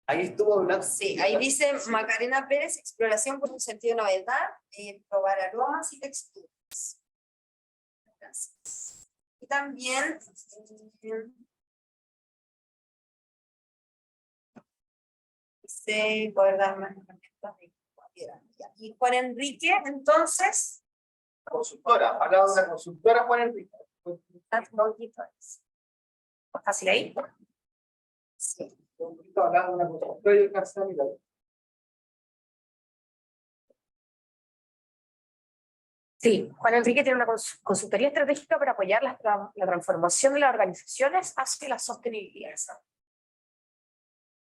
Ahí estuvo hablando. Sí, ahí dice Macarena Pérez, exploración con un sentido de novedad, probar aromas y texturas. Gracias. Y también dice poder dar más herramientas de cualquiera. Y Juan Enrique, entonces, Consultora, hablaba de una consultora, Juan Enrique. fácil ahí. Sí. Un poquito hablando de una consultora y alcanzé a mirar. Sí, Juan Enrique tiene una consultoría estratégica para apoyar la transformación de las organizaciones hacia la sostenibilidad.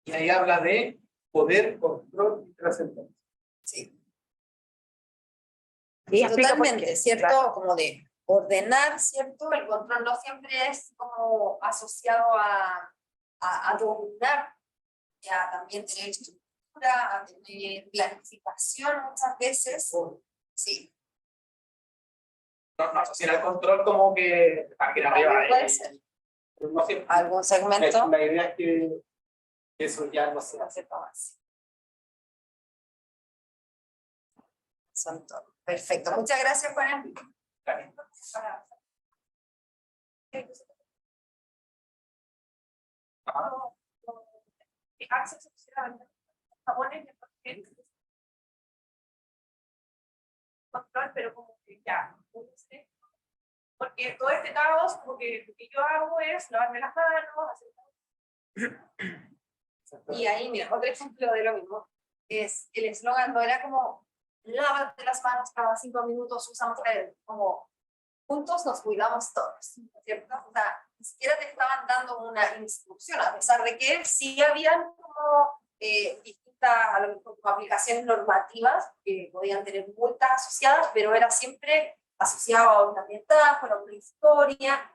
Y ahí habla de poder, control y trascendencia. Sí. Y explica por Totalmente, qué, ¿cierto? claro. Como de ordenar, ¿cierto? El control no siempre es como asociado a dominar, a también tener estructura, a tener planificación muchas veces. Sí. No asociar el control como que aquí arriba. Puede ser. No siempre. Algún segmento. La idea es que eso ya no se No hace. sé cómo así. Son todo. Perfecto. Muchas gracias, Juan Enrique. Control, pero como que ya, porque todo este caos, como que lo que yo hago es lavarme las manos, hacer... Y ahí, mira, otro ejemplo de lo mismo, es el eslogan, no era como, lávate las manos cada 5 minutos, usamos como, juntos nos cuidamos todos, ¿cierto? O sea, ni siquiera te estaban dando una instrucción, a pesar de que sí habían como distintas, a lo mejor como aplicaciones normativas que podían tener multas asociadas, pero era siempre asociado a una metáfora, a una historia,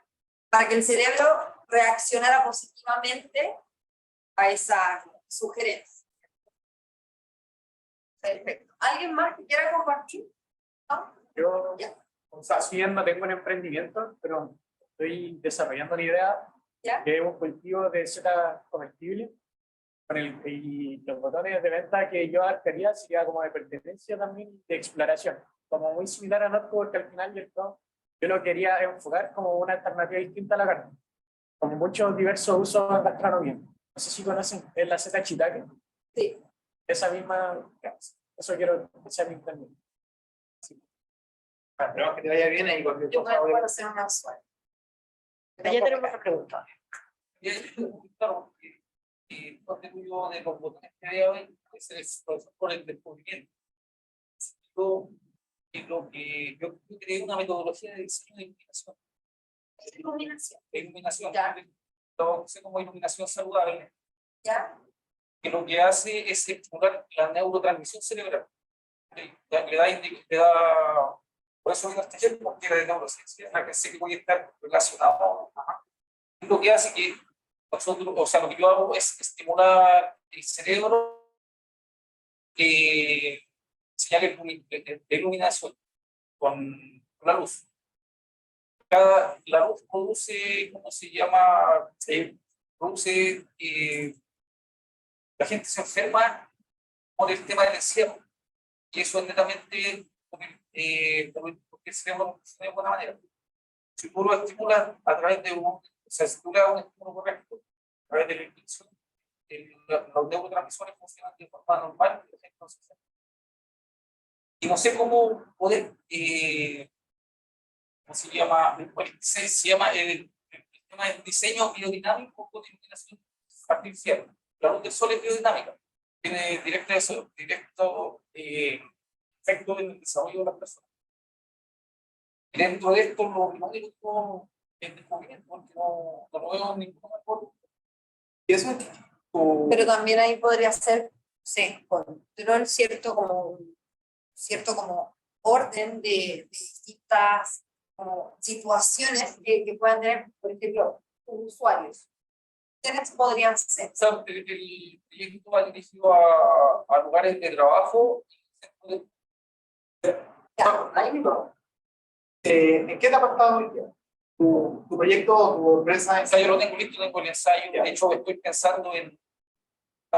para que el cerebro reaccionara positivamente a esa sugerencia. Perfecto. ¿Alguien más que quiera compartir? ¿No? Yo, Ya. o sea, si bien no tengo un emprendimiento, pero estoy desarrollando una idea ¿Ya? que es un cultivo de setas comestibles y los botones de venta que yo adquiría sería como de pertenencia también, de exploración, como muy similar a Notco, porque al final yo lo quería enfocar como una alternativa distinta a la carne, con muchos diversos usos en gastronomía. No sé si conocen, es la seta shiitake. Sí. Esa misma, eso quiero que sea mi emprendimiento. Esperamos que te vaya bien ahí cualquier Yo cosa. puedo hacer una suerte. Ya tenemos otra pregunta. Claro, y donde yo de los botones que hay hoy es por el descubrimiento. Y lo que yo creé una metodología de diseño de iluminación. Iluminación. De iluminación. Ya. Lo que sé como iluminación saludable, ¿Ya? que lo que hace es estimular la neurotransmisión cerebral. Le da, por eso digo este tiempo, porque era de neurociencia, la que sé que voy a estar relacionado. Lo que hace que nosotros, o sea, lo que yo hago es estimular el cerebro, señales de iluminación con la luz. La luz produce, ¿cómo se llama? Produce, la gente se enferma por el tema del encierro, y eso es netamente porque el cerebro funciona de buena manera. Si tú lo estimulas a través de un estímulo correcto, a través de la iluminación, los neurotransmisores funcionan de forma normal, y la gente no se enferma. Y no sé cómo poder, ¿cómo se llama? Se llama el tema del diseño biodinámico con iluminación artificial. La luz del sol es biodinámica, tiene directo efecto en el desarrollo de las personas. Y dentro de esto, lo único es descubrimiento, porque no lo veo en ningún mejor. Y eso es Pero también ahí podría ser, sí, control, cierto como orden de distintas como situaciones que puedan tener, por ejemplo, los usuarios. ¿Quiénes podrían ser? O sea, el proyecto va dirigido a lugares de trabajo y centros de Ya, ahí mismo. ¿en qué etapa estás hoy día? Tu proyecto, tu empresa. ensayo. Yo lo tengo listo, tengo el ensayo. De hecho, estaba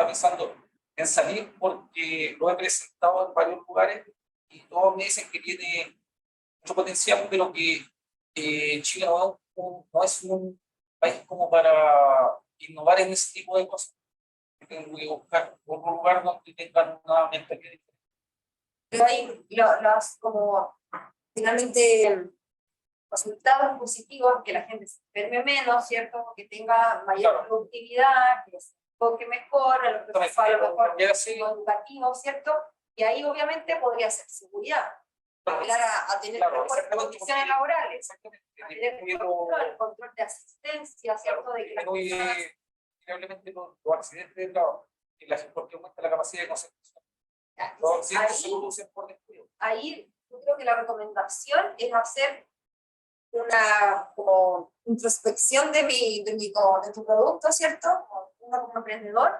pensando en salir porque lo he presentado en varios lugares y todos me dicen que tiene mucho potencial, pero que Chile no es un país como para innovar en ese tipo de cosas. Tengo que buscar otro lugar donde tengan una mentalidad diferente. Pero ahí los como finalmente resultados positivos, que la gente se enferme menos, ¿cierto? Que tenga mayor Claro. productividad, que se enfoque mejor, a lo que Entonces, a lo mejor ya sí, educativo, ¿cierto? Y ahí obviamente podría ser seguridad, apelar a tener claro, mejores exactamente, condiciones porque- laborales, exactamente. a tener control de asistencia, ¿cierto? De que las personas Probablemente los accidentes de trabajo, porque aumenta la capacidad de concentración. Los entonces, accidentes se ahí, producen por descuido. ahí yo creo que la recomendación es hacer una como introspección de tu producto, ¿cierto? Uno como emprendedor,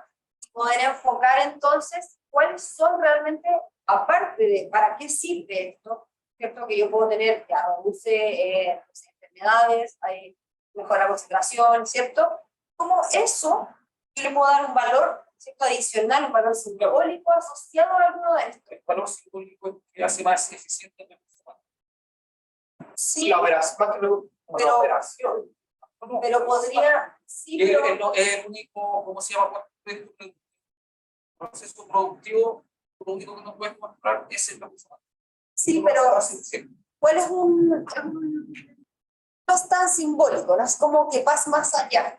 poder enfocar entonces cuáles son realmente, aparte de para qué sirve esto, ¿cierto? Que yo puedo tener, que reduce no sé, enfermedades, hay mejora concentración, ¿cierto? Como eso, yo le puedo dar un valor, ¿cierto? Adicional, un valor simbólico asociado a alguno de estos. El valor simbólico que hace más eficiente el recurso humano. Sí, La operación, más que una Pero- operación. pero podría, sí, Es pero... el único, ¿cómo se llama? Proceso productivo, lo único que no puedes mostrar es el recurso humano. Sí, pero Sí. ¿cuál es no es tan simbólico, no es como que pasa más allá?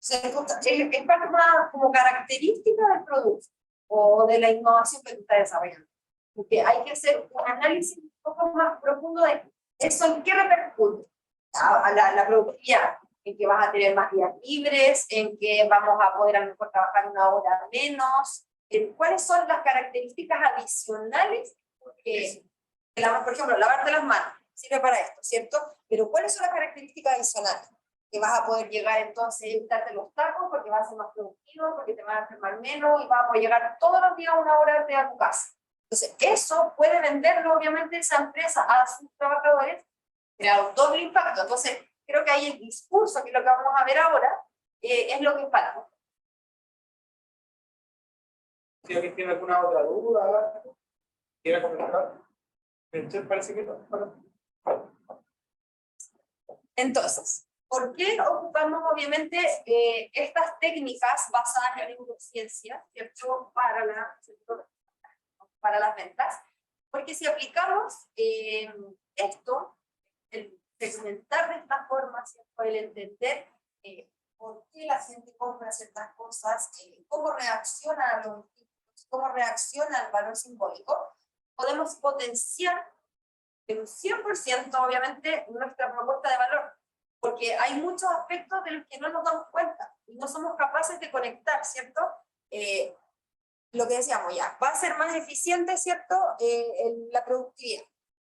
O sea, es parte más como característica del producto o de la innovación que tú estás desarrollando. Porque hay que hacer un análisis un poco más profundo de eso en qué repercute a la productividad, en que vas a tener más días libres, en que vamos a poder a lo mejor trabajar una hora menos, en cuáles son las características adicionales que, por ejemplo, lavarte las manos sirve para esto, ¿cierto? Pero ¿cuáles son las características adicionales? Que vas a poder llegar entonces a evitarte los tacos porque vas a ser más productivo, porque te vas a enfermar menos y vas a poder llegar todos los días a una hora a tu casa. Entonces, eso puede venderlo obviamente esa empresa a sus trabajadores, crear un doble impacto. Entonces, creo que ahí el discurso, que es lo que vamos a ver ahora, es lo que es para nosotros. Si alguien tiene alguna otra duda, quiere comentar. Entonces parece que no. Bueno. Entonces, ¿por qué ocupamos obviamente estas técnicas basadas en neurociencia, ¿cierto? Para las ventas? Porque si aplicamos esto, el segmentar de esta forma, ¿cierto? El entender por qué la gente compra ciertas cosas, cómo reacciona a los estímulos, cómo reacciona al valor simbólico, podemos potenciar en un 100% obviamente nuestra propuesta de valor, porque hay muchos aspectos de los que no nos damos cuenta y no somos capaces de conectar, ¿cierto? Lo que decíamos ya, va a ser más eficiente, ¿cierto? La productividad.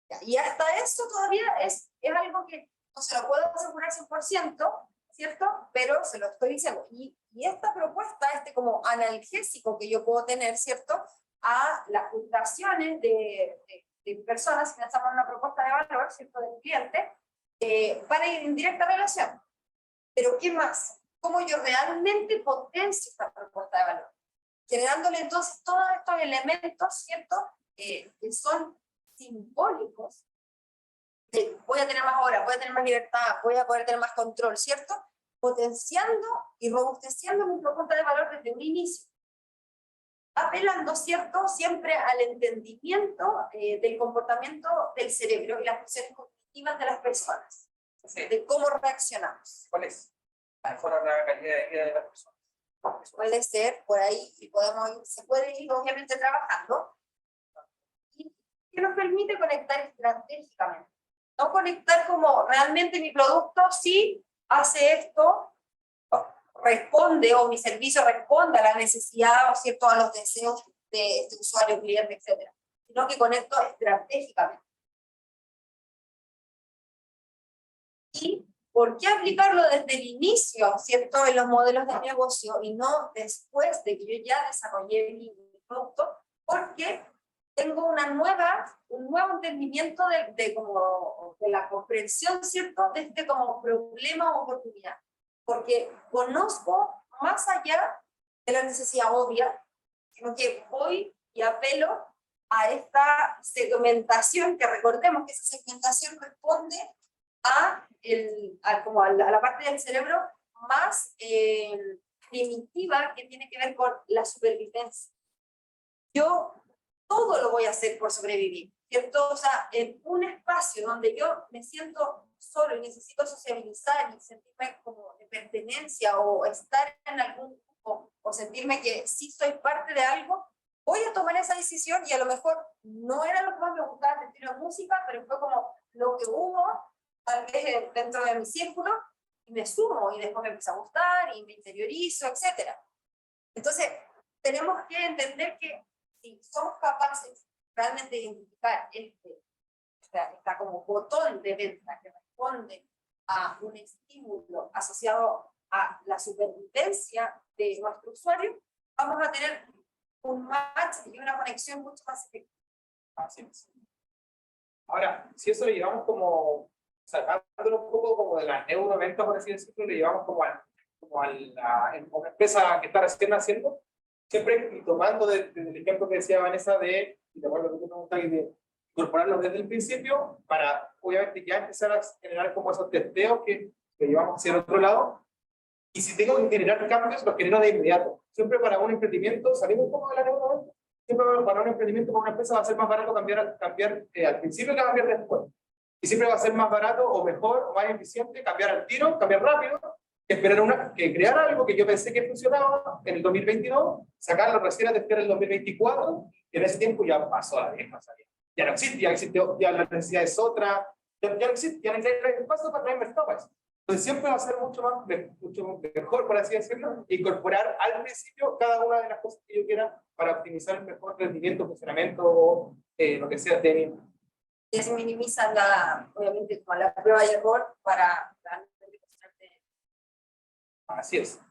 Ya, y hasta eso todavía es algo que no se lo puedo asegurar 100%, ¿cierto? Pero se lo estoy diciendo. Y esta propuesta, como analgésico que yo puedo tener, ¿cierto? A las frustraciones de personas que lanzamos una propuesta de valor, ¿cierto? Del cliente, para ir en directa relación. Pero ¿qué más? ¿Cómo yo realmente potencio esta propuesta de valor? Generándole entonces todos estos elementos, ¿cierto? Que son simbólicos. Voy a tener más horas, voy a tener más libertad, voy a poder tener más control, ¿cierto? Potenciando y robusteciendo mi propuesta de valor desde un inicio. Apelando, ¿cierto? Siempre al entendimiento del comportamiento del cerebro y las funciones cognitivas de las personas, de cómo reaccionamos. ¿Cuál es? mejorar la calidad de vida de las personas. Puede ser por ahí y se puede ir obviamente trabajando y que nos permite conectar estratégicamente. No conectar como realmente mi producto sí hace esto, responde o mi servicio responde a la necesidad o cierto a los deseos de este usuario, cliente, etc. Sino que conecto estratégicamente. ¿Y por qué aplicarlo desde el inicio, cierto, en los modelos de negocio y no después de que yo ya desarrollé mi producto? Porque tengo un nuevo entendimiento de la comprensión, ¿cierto?, de este como problema o oportunidad. Porque conozco más allá de la necesidad obvia, sino que voy y apelo a esta segmentación, que recordemos que esa segmentación responde a la parte del cerebro más primitiva, que tiene que ver con la supervivencia. Yo todo lo voy a hacer por sobrevivir, ¿cierto? O sea, en un espacio donde yo me siento solo y necesito sociabilizar y sentirme como de pertenencia o estar en algún grupo o sentirme que sí soy parte de algo, voy a tomar esa decisión y a lo mejor no era lo que más me gustaba del estilo de música, pero fue como lo que hubo tal vez dentro de mi círculo y me sumo y después me empieza a gustar y me interiorizo, etc. Entonces, tenemos que entender que si somos capaces realmente de identificar esta como botón de venta que responde a un estímulo asociado a la supervivencia de nuestro usuario, vamos a tener un match y una conexión mucho más efectiva. Así es. Ahora, si eso lo llevamos como, sacándolo un poco como de la neuroventa, por así decirlo, lo llevamos como a una empresa que está recién haciendo, siempre y tomando desde el ejemplo que decía Vanessa de, y de acuerdo con lo que tú preguntas, de incorporarlo desde el principio, para obviamente ya empezar a generar como esos testeos que llevamos hacia el otro lado, y si tengo que generar cambios, los genero de inmediato. Siempre para un emprendimiento, salimos un poco de la neuroventa, siempre para un emprendimiento, para una empresa va a ser más barato cambiar al principio que cambiar después. Y siempre va a ser más barato o mejor o más eficiente cambiar al tiro, cambiar rápido, que crear algo que yo pensé que funcionaba en el 2022, sacarlo recién a testear en el 2024, y en ese tiempo ya pasó la vieja salida. Ya no existe, ya la necesidad es otra, ya no existe, ya no hay espacio para traer mercados. Entonces siempre va a ser mucho mejor, por así decirlo, incorporar al principio cada una de las cosas que yo quiera para optimizar el mejor rendimiento, funcionamiento o lo que sea de mí. Y se minimiza obviamente como la prueba y error para Así es.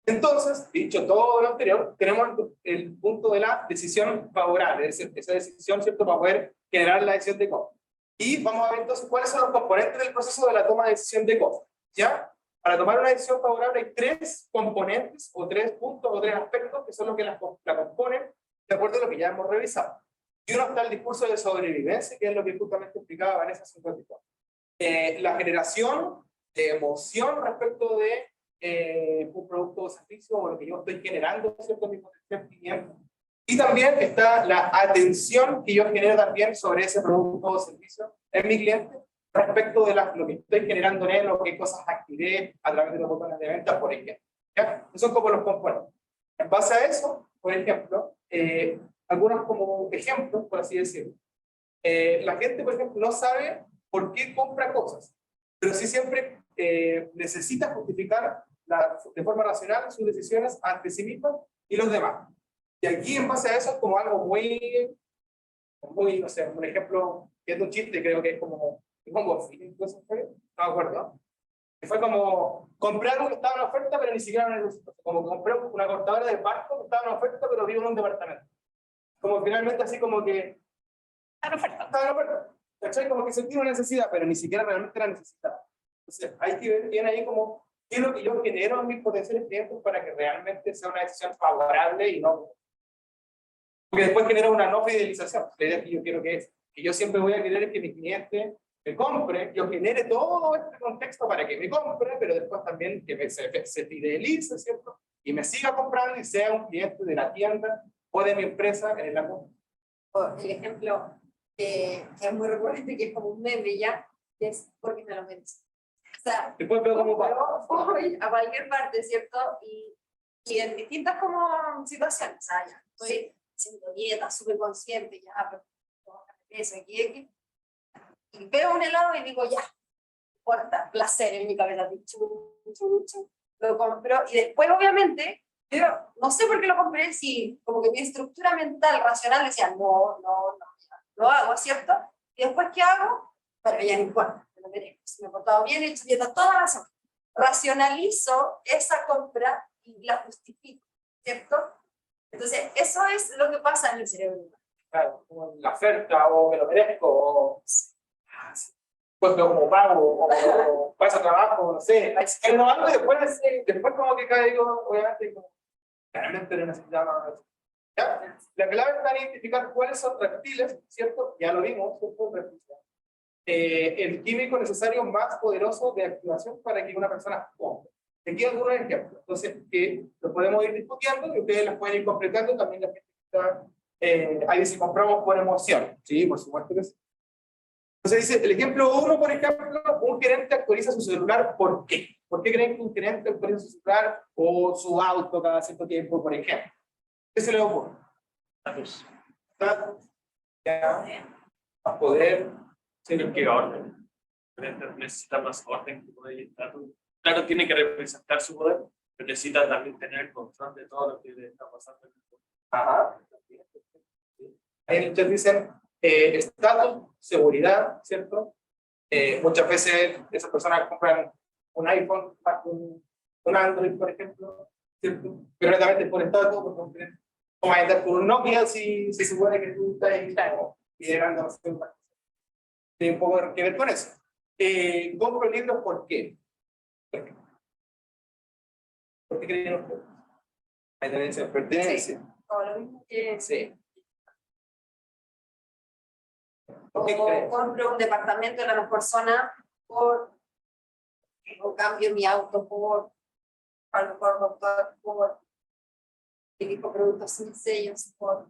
Entonces, dicho todo lo anterior, tenemos el punto de la decisión favorable, es decir, esa decisión, ¿cierto?, para poder generar la decisión de compra. Y vamos a ver entonces cuáles son los componentes del proceso de la toma de decisión de compra. ¿Ya? Para tomar una decisión favorable hay 3 componentes, o 3 puntos, o 3 aspectos que son los que la componen, de acuerdo a lo que ya hemos revisado. Y uno está el discurso de sobrevivencia, que es lo que justamente explicaba Vanessa 54. La generación de emoción respecto de un producto o servicio o lo que yo estoy generando, ¿cierto?, mi potencial cliente. Y también está la atención que yo genero también sobre ese producto o servicio en mi cliente respecto de lo que estoy generando en él o qué cosas activé a través de los botones de venta, por ejemplo. ¿Ya? Esos son como los componentes. En base a eso, por ejemplo, algunos como ejemplos, por así decirlo. La gente, por ejemplo, no sabe por qué compra cosas, pero sí siempre necesita justificar de forma racional sus decisiones ante sí misma y los demás. Y aquí, en base a eso, es como algo muy, no sé, un ejemplo que es de un chiste, creo que es como incluso fue, no me acuerdo, que fue como comprar algo que estaba en oferta, pero ni siquiera en el uso. Como compré una cortadora de pasto que estaba en oferta, pero vivo en un departamento. Como finalmente, así como que estaba en oferta. ¿Cachai? Como que sentí una necesidad, pero ni siquiera realmente la necesitaba. Entonces, hay que ver bien ahí como qué es lo que yo genero en mis potenciales clientes para que realmente sea una decisión favorable y no. Porque después genera una no fidelización. La idea que yo quiero que yo siempre voy a querer que mi cliente me compre, yo genere todo este contexto para que me compre, pero después también que se fidelice, ¿cierto? Y me siga comprando y sea un cliente de la tienda o de mi empresa en la compra. El ejemplo que es muy recurrente, que es como un meme ya, es porque me lo vendes. sea, Después veo cómo va. voy a cualquier parte, ¿cierto? Y en distintas como situaciones, o sea, ya estoy haciendo dieta, súper consciente, ya, pero eso, aquí, y veo un helado y digo, ya, importa, placer en mi cabeza, lo compro, y después, obviamente, yo no sé por qué lo compré, si como que mi estructura mental, racional, decía, no, ya, lo hago, ¿cierto? Y después, ¿qué hago? Pero ya no importa, me lo merezco, si me he portado bien, he hecho dieta toda la semana. Racionalizo esa compra y la justifico, ¿cierto? Entonces, eso es lo que pasa en el cerebro humano. Claro, como la oferta, o me lo merezco, o pues veo como pago, o paso trabajo, no sé. Es lo hago y después como que cae, digo, obviamente, como, claramente no necesitaba. ¿Ya? La clave está en identificar cuáles son reptiles, ¿cierto? Ya lo vimos, ¿cierto? El químico necesario más poderoso de activación para que una persona compre. Aquí hay algunos ejemplos, entonces, que lo podemos ir discutiendo y ustedes los pueden ir completando también la gente que está. Ahí si compramos por emoción, sí, por supuesto que sí. Entonces dice, el ejemplo 1, por ejemplo, un gerente actualiza su celular, ¿por qué? ¿Por qué creen que un gerente actualiza su celular o su auto cada cierto tiempo, por ejemplo? ¿Qué se le ocurre? Status. Estatus, ya, a poder, Tiene que orden. Necesita más orden que poder y estatus. Claro, tiene que representar su poder, pero necesita también tener el control de todo lo que le está pasando. ajá. Ahí en el chat dicen estatus, seguridad, ¿cierto? Muchas veces esas personas compran un iPhone, un Android, por ejemplo, ¿cierto? Pero netamente por estatus, porque vamos a entrar con un Nokia si se supone que tú estás liderando, no sé, tiene un poco que ver con eso. Compro libros, ¿por qué? ¿Por qué creen ustedes? Hay tendencia, pertenencia. O lo mismo que Sí. ¿Por qué o creen? compro un departamento de la mejor zona o cambio mi auto por a lo mejor doctor por elijo productos sin sellos por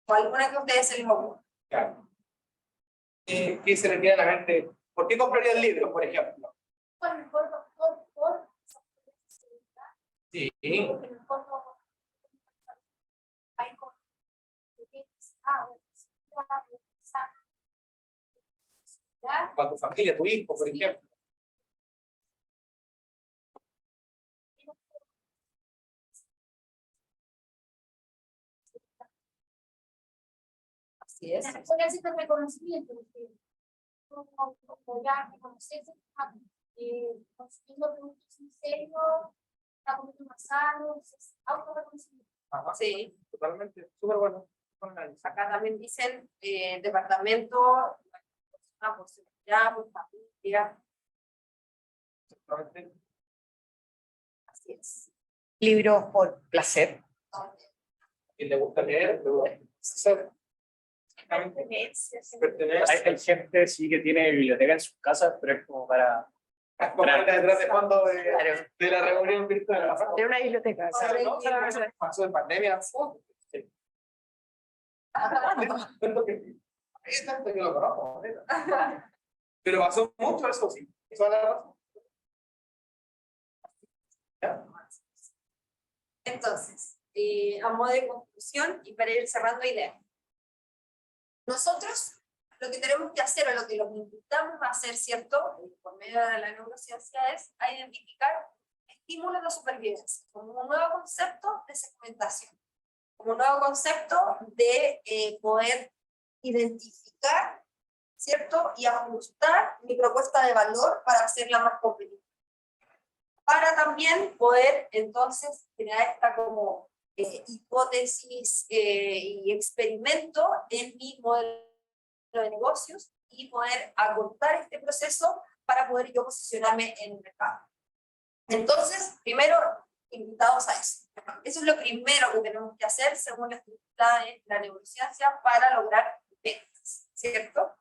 o alguna que a ustedes se les ocurra. Claro. ¿Qué se le viene a la mente? ¿Por qué compraría el libro, por ejemplo? Bueno, mejor doctor por seguridad, Sí. porque mejor no hay con Para tu familia, tu hijo, por ejemplo. Así es. porque así está reconocimiento, porque como ya reconocerse, consumiendo productos en serio, está comiendo más sano, es autorreconocimiento. Ajá. Sí. Totalmente. Súper bueno. Acá también dicen departamento por seguridad, por familia. Exactamente. Así es. Libros por placer. ¿Quién le gusta leer? Le gusta hacer. Pertenencia. Hay gente sí que tiene biblioteca en sus casas, pero es como para... Como está detrás de fondo de Claro. la reunión virtual. En una biblioteca. O sea, ¿no? Pasó en pandemia. Sí. Tanto que es tanto que lo conozco. Pero pasó mucho eso, sí. Eso es la razón. ¿Ya? Entonces, a modo de conclusión y para ir cerrando ideas. Nosotros lo que tenemos que hacer o lo que los invitamos a hacer, ¿cierto? Por medio de la neurociencia es a identificar estímulos de supervivencia como un nuevo concepto de segmentación, como un nuevo concepto de poder identificar, ¿cierto? Y ajustar mi propuesta de valor para hacerla más competitiva. Para también poder entonces generar esta como hipótesis y experimento en mi modelo de negocios y poder acortar este proceso para poder yo posicionarme en el mercado. Entonces, primero, invitados a eso. Eso es lo primero que tenemos que hacer según la estructura de la neurociencia para lograr ventas, ¿cierto?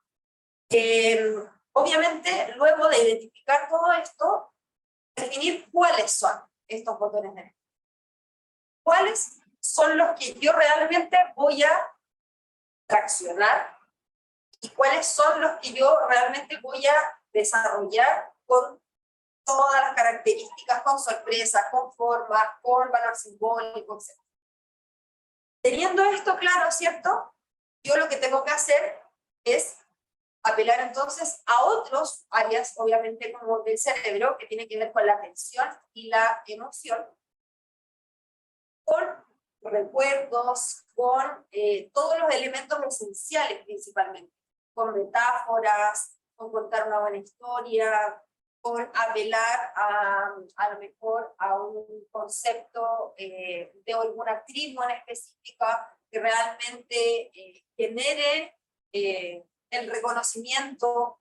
Obviamente, luego de identificar todo esto, definir cuáles son estos botones de negocio. ¿Cuáles son los que yo realmente voy a traccionar? ¿Y cuáles son los que yo realmente voy a desarrollar con todas las características con sorpresas, con formas, con valor simbólico, etc. Teniendo esto claro, ¿cierto? Yo lo que tengo que hacer es apelar entonces a otros áreas, obviamente como del cerebro, que tiene que ver con la atención y la emoción, con recuerdos, con todos los elementos esenciales principalmente, con metáforas, con contar una buena historia, con apelar a lo mejor a un concepto de alguna tribu en específica que realmente genere el reconocimiento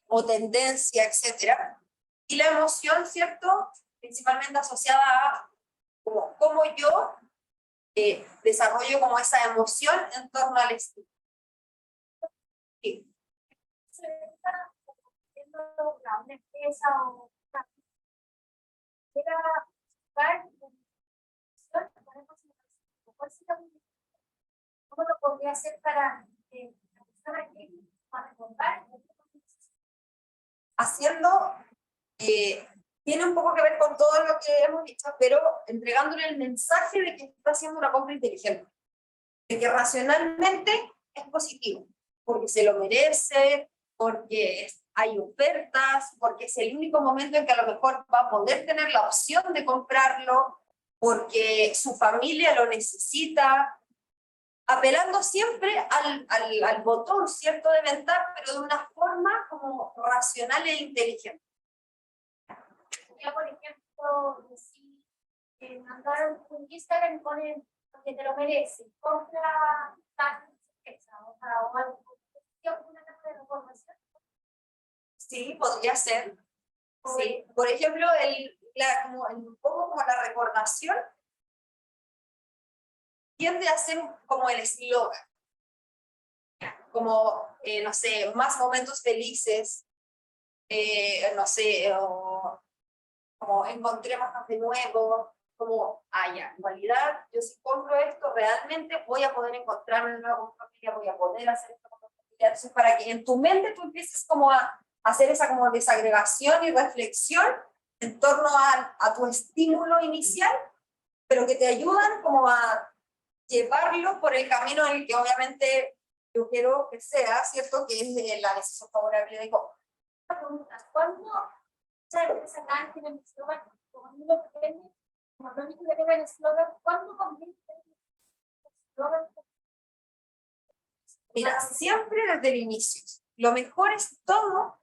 o tendencia, etcétera. Y la emoción, ¿cierto? Principalmente asociada a cómo yo desarrollo como esa emoción en torno al estilo. Sí. Una empresa o ¿cómo lo podría hacer para la persona que para recordar? Haciendo, tiene un poco que ver con todo lo que hemos dicho, pero entregándole el mensaje de que está haciendo una compra inteligente, de que racionalmente es positivo, porque se lo merece, porque hay ofertas, porque es el único momento en que a lo mejor va a poder tener la opción de comprarlo, porque su familia lo necesita, apelando siempre al botón, ¿cierto?, de venta, pero de una forma como racional e inteligente. Ya, por ejemplo, si mandaron un Instagram y ponen que te lo mereces, compra tal cerveza, o algo, una capa de información. Sí, podría ser. Sí. Por ejemplo, un poco como la recordación tiende a ser como el eslogan. Como, no sé, más momentos felices, no sé, o como encontremos de nuevo, como, ya, en realidad, yo si compro esto, realmente voy a poder encontrarme de nuevo con mi familia, voy a poder hacer esto con mi familia. Entonces, para que en tu mente tú empieces como a hacer esa como desagregación y reflexión en torno a tu estímulo inicial, pero que te ayudan como a llevarlo por el camino en el que obviamente yo quiero que sea, ¿cierto? Que es la decisión favorable de compra. ¿Cuándo esa empresa acá tiene el eslogan? Como lo que vende, como lo único que tenga el eslogan, ¿cuándo conviene el eslogan? Mira, siempre desde el inicio. Lo mejor es todo,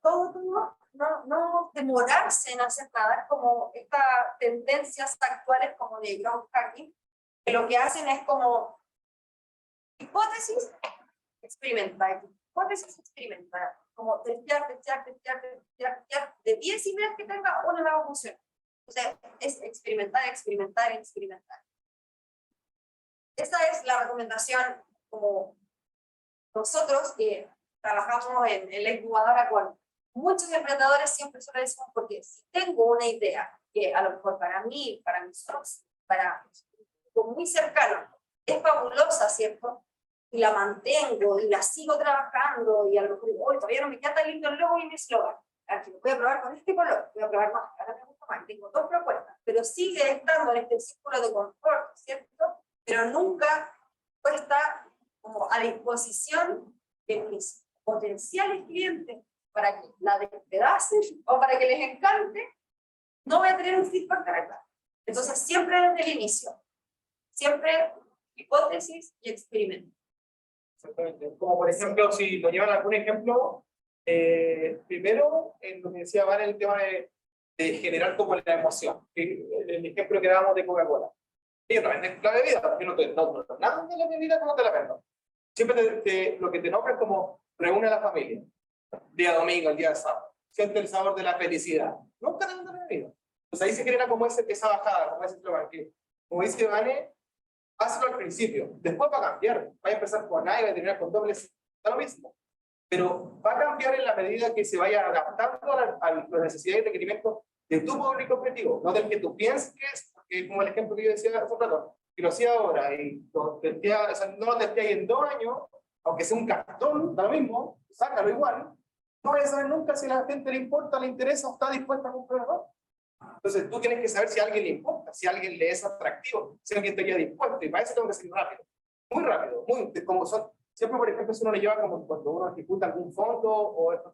no demorarse en hacer nada, como estas tendencias actuales como de growth hacking, que lo que hacen es como hipótesis, experimentar, hipótesis, experimentar, como testear, de 10 ideas que tenga, una va a funcionar. O sea, es experimentar. Esa es la recomendación como nosotros que trabajamos en la incubadora con muchos emprendedores, siempre solo decimos, porque si tengo una idea que a lo mejor para mí, para mis socios, para muy cercano, es fabulosa, ¿cierto? Y la mantengo y la sigo trabajando y a lo mejor digo, todavía no me queda tan lindo el logo y mi eslogan. Aquí lo voy a probar con este color, voy a probar más, ahora me gusta más, tengo 2 propuestas, pero sigue estando en este círculo de confort, ¿cierto? Pero nunca está como a disposición de mis potenciales clientes para que la despedacen o para que les encante, no voy a tener un feedback de verdad. Entonces, siempre desde el inicio, siempre hipótesis y experimento. Exactamente. Como por ejemplo, si lo llevan a algún ejemplo, primero, en lo que decía Van, el tema de generar como la emoción. El ejemplo que dábamos de Coca-Cola. Ellos no venden la bebida, porque no, nada de la bebida como te la vendo. Siempre lo que te nombran como reúne a la familia. Día domingo, el día sábado. Siente el sabor de la felicidad. Nunca te venden la bebida. Pues ahí se genera como esa bajada, como ese eslogan que, como dice Vane, hazlo al principio, después va a cambiar, va a empezar con A y va a terminar con dobles, da lo mismo, pero va a cambiar en la medida que se vaya adaptando a las necesidades y requerimientos de tu público objetivo, no del que tú pienses que es, porque como el ejemplo que yo decía hace un rato, que lo hacía ahora y no lo testé en 2 años, aunque sea un cartón, da lo mismo, sácalo igual, No voy a saber nunca si a la gente le importa, le interesa o está dispuesta a comprar o no. Entonces tú tienes que saber si a alguien le importa, si a alguien le es atractivo, si alguien estaría dispuesto, y para eso tengo que ser rápido, como son, siempre por ejemplo si uno le lleva como cuando uno ejecuta algún fondo o estos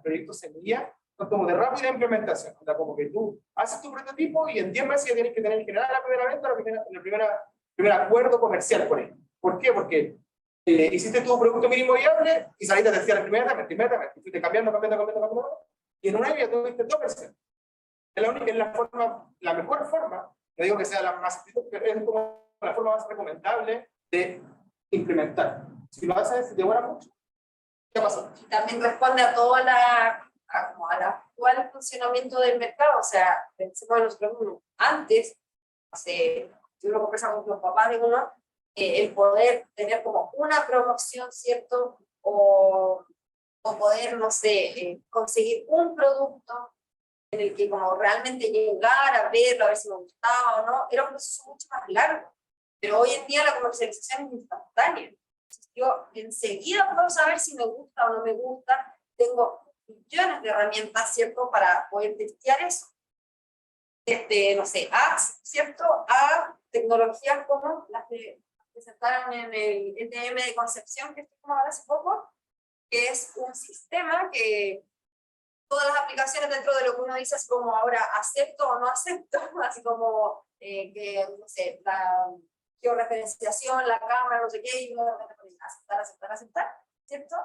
proyectos semilla, son como de rápida implementación, o sea, como que tú haces tu prototipo y en 10 meses ya tienes que tener generada la primera venta, primer acuerdo comercial con él. ¿Por qué? Porque hiciste tu producto mínimo viable y saliste a terciar inmediatamente, fuiste cambiando, y en un año ya tuviste 2%. Es la mejor forma, no digo que sea la más, pero es como la forma más recomendable de implementar. Si lo haces, demora mucho. ¿Qué pasa? Y también responde a todo como al actual funcionamiento del mercado. O sea, pensemos en nosotros antes, yo lo conversamos con los papás de uno, el poder tener como una promoción, ¿cierto? O poder, no sé, conseguir un producto en el que como realmente llegar a verlo, a ver si me gustaba o no, era un proceso mucho más largo. Pero hoy en día la comercialización es instantánea. Entonces, yo enseguida puedo saber si me gusta o no me gusta. Tengo millones de herramientas, ¿cierto?, para poder testear eso. Desde, no sé, apps, ¿cierto?, a tecnologías como las que presentaron en el ETM de Concepción, que estuvimos ahora hace poco, que es un sistema que todas las aplicaciones dentro de lo que uno dice es como ahora acepto o no acepto, así como que, no sé, la georreferenciación, la cámara, no sé qué, y uno de repente pone aceptar, ¿cierto?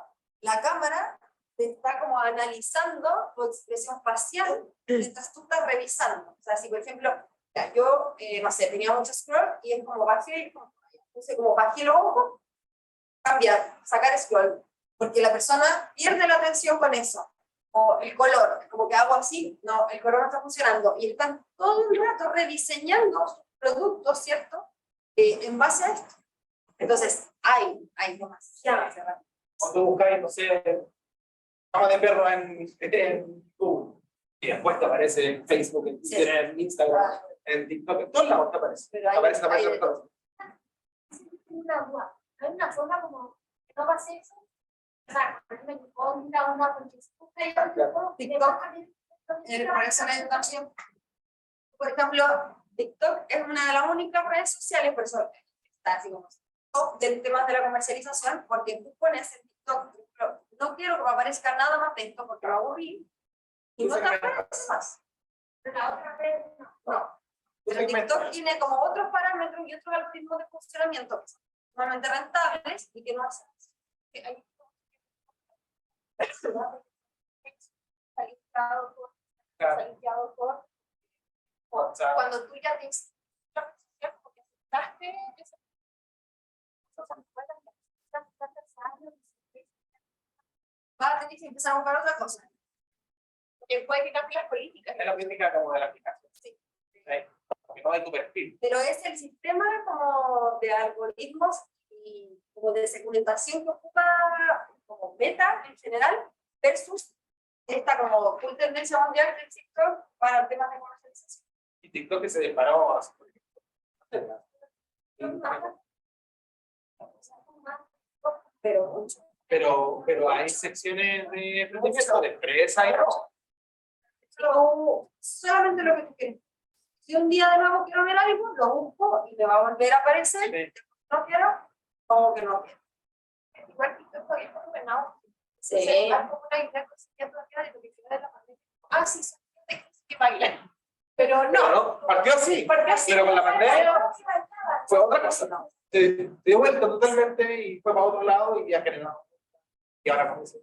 La cámara te está como analizando tu expresión facial mientras tú estás revisando. O sea, si por ejemplo, ya, yo, no sé, tenía mucho scroll y es como bajé los ojos, cambiar, sacar scroll, porque la persona pierde la atención con eso. O el color, como que hago así, no, el color no está funcionando. Y están todo el rato rediseñando sus productos, ¿cierto? En base a esto. Entonces, hay demasiadas herramientas. Cuando buscáis, no sé, cama de perro en Google, y después te aparece en Facebook, en Twitter, en Instagram, en TikTok, en todos lados te aparece. Pero Aparece en todos. Una duda. ¿Hay una forma como que no pase eso? O sea, me contra una porque Por eso la educación. Por ejemplo, TikTok es una de las únicas redes sociales, por eso está así como top del tema de la comercialización, porque tú pones en TikTok, no quiero que me aparezca nada más de esto porque lo aburrí, y no te aparece más. la otra vez No. Pero TikTok tiene como otros parámetros y otros algoritmos de funcionamiento que son sumamente rentables y que no hacen eso. cuando tú ya te vas a tener que empezar a buscar otra cosa. Porque puede que cambie las políticas. Es la política como de la aplicación. Sí. Porque no hay tu perfil. Pero es el sistema como de algoritmos y como de segmentación que ocupa como Meta en general versus esta como full tendencia mundial del TikTok para el tema de comercialización. Y TikTok que se disparó hace, por ejemplo. Pero mucho. Pero hay secciones de emprendimiento, de empresa y cosas. Pero solamente lo que tú quieres. Si un día de nuevo quiero ver algo, lo busco y me va a volver a aparecer. Sí. No quiero, como que no quiero. igual TikTok todavía está ordenado. Sí. Es como una idea consistente todavía de lo que queda de la pandemia. Ah, sí, son gente que bailan. Pero no. Pero no, partió así, Porque así pero con la pandemia pero- fue otra cosa. No. Se dio vuelta totalmente y fue para otro lado y ya generó. Y ahora como se.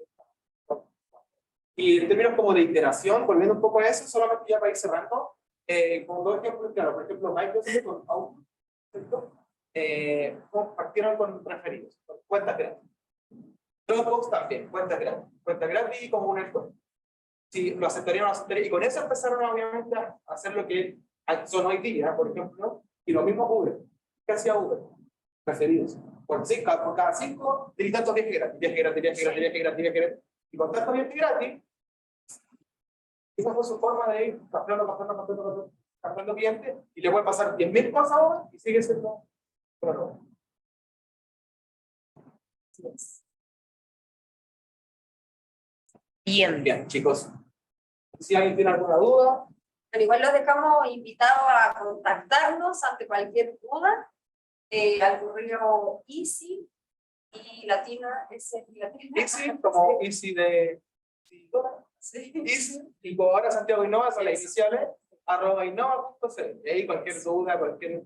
Y en términos como de iteración, volviendo un poco a eso, solamente ya para ir cerrando, como dos ejemplos, claro, por ejemplo, Microsoft con Outlook, ¿cierto? Partieron con referidos, con cuentas gratis. Dropbox también, cuentas gratis y como un entorno. Si lo aceptarían o no aceptarían, y con eso empezaron obviamente a hacer lo que son hoy día, por ejemplo, y lo mismo Uber. ¿Qué hacía Uber? Referidos. Por cada 5, y tantos viajes gratis. Y con tantos viajes gratis, esa fue su forma de ir captando clientes, y le puede pasar 10.000 cosas ahora y sigue siendo pero no. Bien. Bien, chicos. Si alguien tiene alguna duda, Pero igual los dejamos invitados a contactarnos ante cualquier duda al correo easy y latina, Easy, como Easy de Sí. Easy, y como ahora Santiago Innova son las iniciales, @innova.cl. Y ahí cualquier duda, cualquier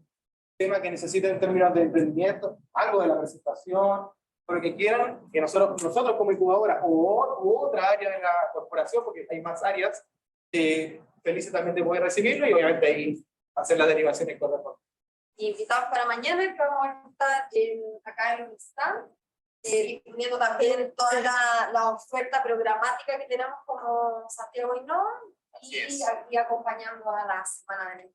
tema que necesiten en términos de emprendimiento, algo de la presentación, o lo que quieran, que nosotros como incubadora u otra área de la corporación, porque hay más áreas, felices también de poder recibirlo y obviamente ahí hacer las derivaciones correspondientes. Invitados para mañana, que vamos a estar acá en un stand, disponiendo también toda la oferta programática que tenemos como Santiago Innova y aquí acompañando a la semana de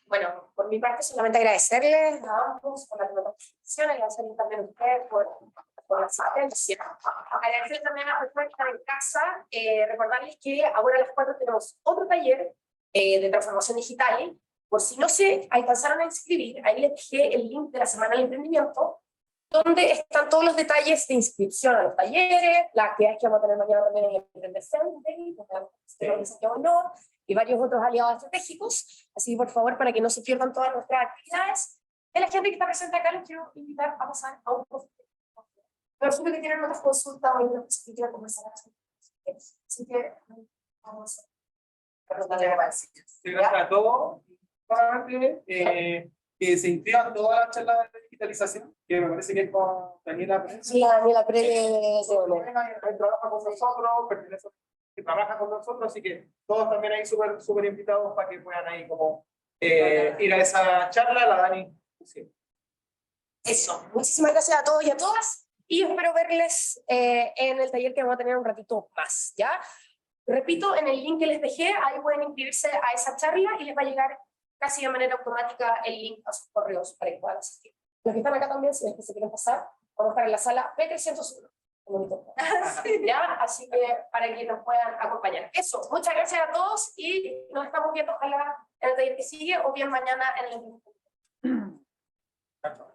Bueno, por mi parte solamente agradecerles a ambos por la presentación, agradecerles también a ustedes por la asistencia. Agradecer también a las personas que están en casa, recordarles que ahora a las 4 tenemos otro taller de transformación digital. Por si no se alcanzaron a inscribir, ahí les dejé el link de la Semana del Emprendimiento, donde están todos los detalles de inscripción a los talleres, las actividades que vamos a tener mañana también en el Emprender Center, de Santiago Innova, y varios otros aliados estratégicos. Así que por favor, para que no se pierdan todas nuestras actividades, de la gente que está presente acá, les quiero invitar a pasar a un poco. Pero supe que tienen otras consultas o una cosa que quieran conversar. Así que vamos a Gracias a todos. Solamente, que se inscriban todas las charlas de digitalización, que me parece que es con Daniela Pérez. Sí, Daniela Pérez. Trabaja con nosotros, pertenece que trabaja con nosotros, así que todos también ahí súper invitados para que puedan ahí como ir a esa charla, la Dani. Sí. Eso, muchísimas gracias a todos y a todas, y espero verles en el taller que vamos a tener un ratito más, ¿ya? Repito, en el link que les dejé, ahí pueden inscribirse a esa charla y les va a llegar casi de manera automática el link a sus correos para que puedan asistir. Los que están acá también, si es que se quieren pasar, vamos a estar en la sala P301. ¿Ya? Así que para que nos puedan acompañar. Eso, muchas gracias a todos y nos estamos viendo ojalá en el taller que sigue o bien mañana en el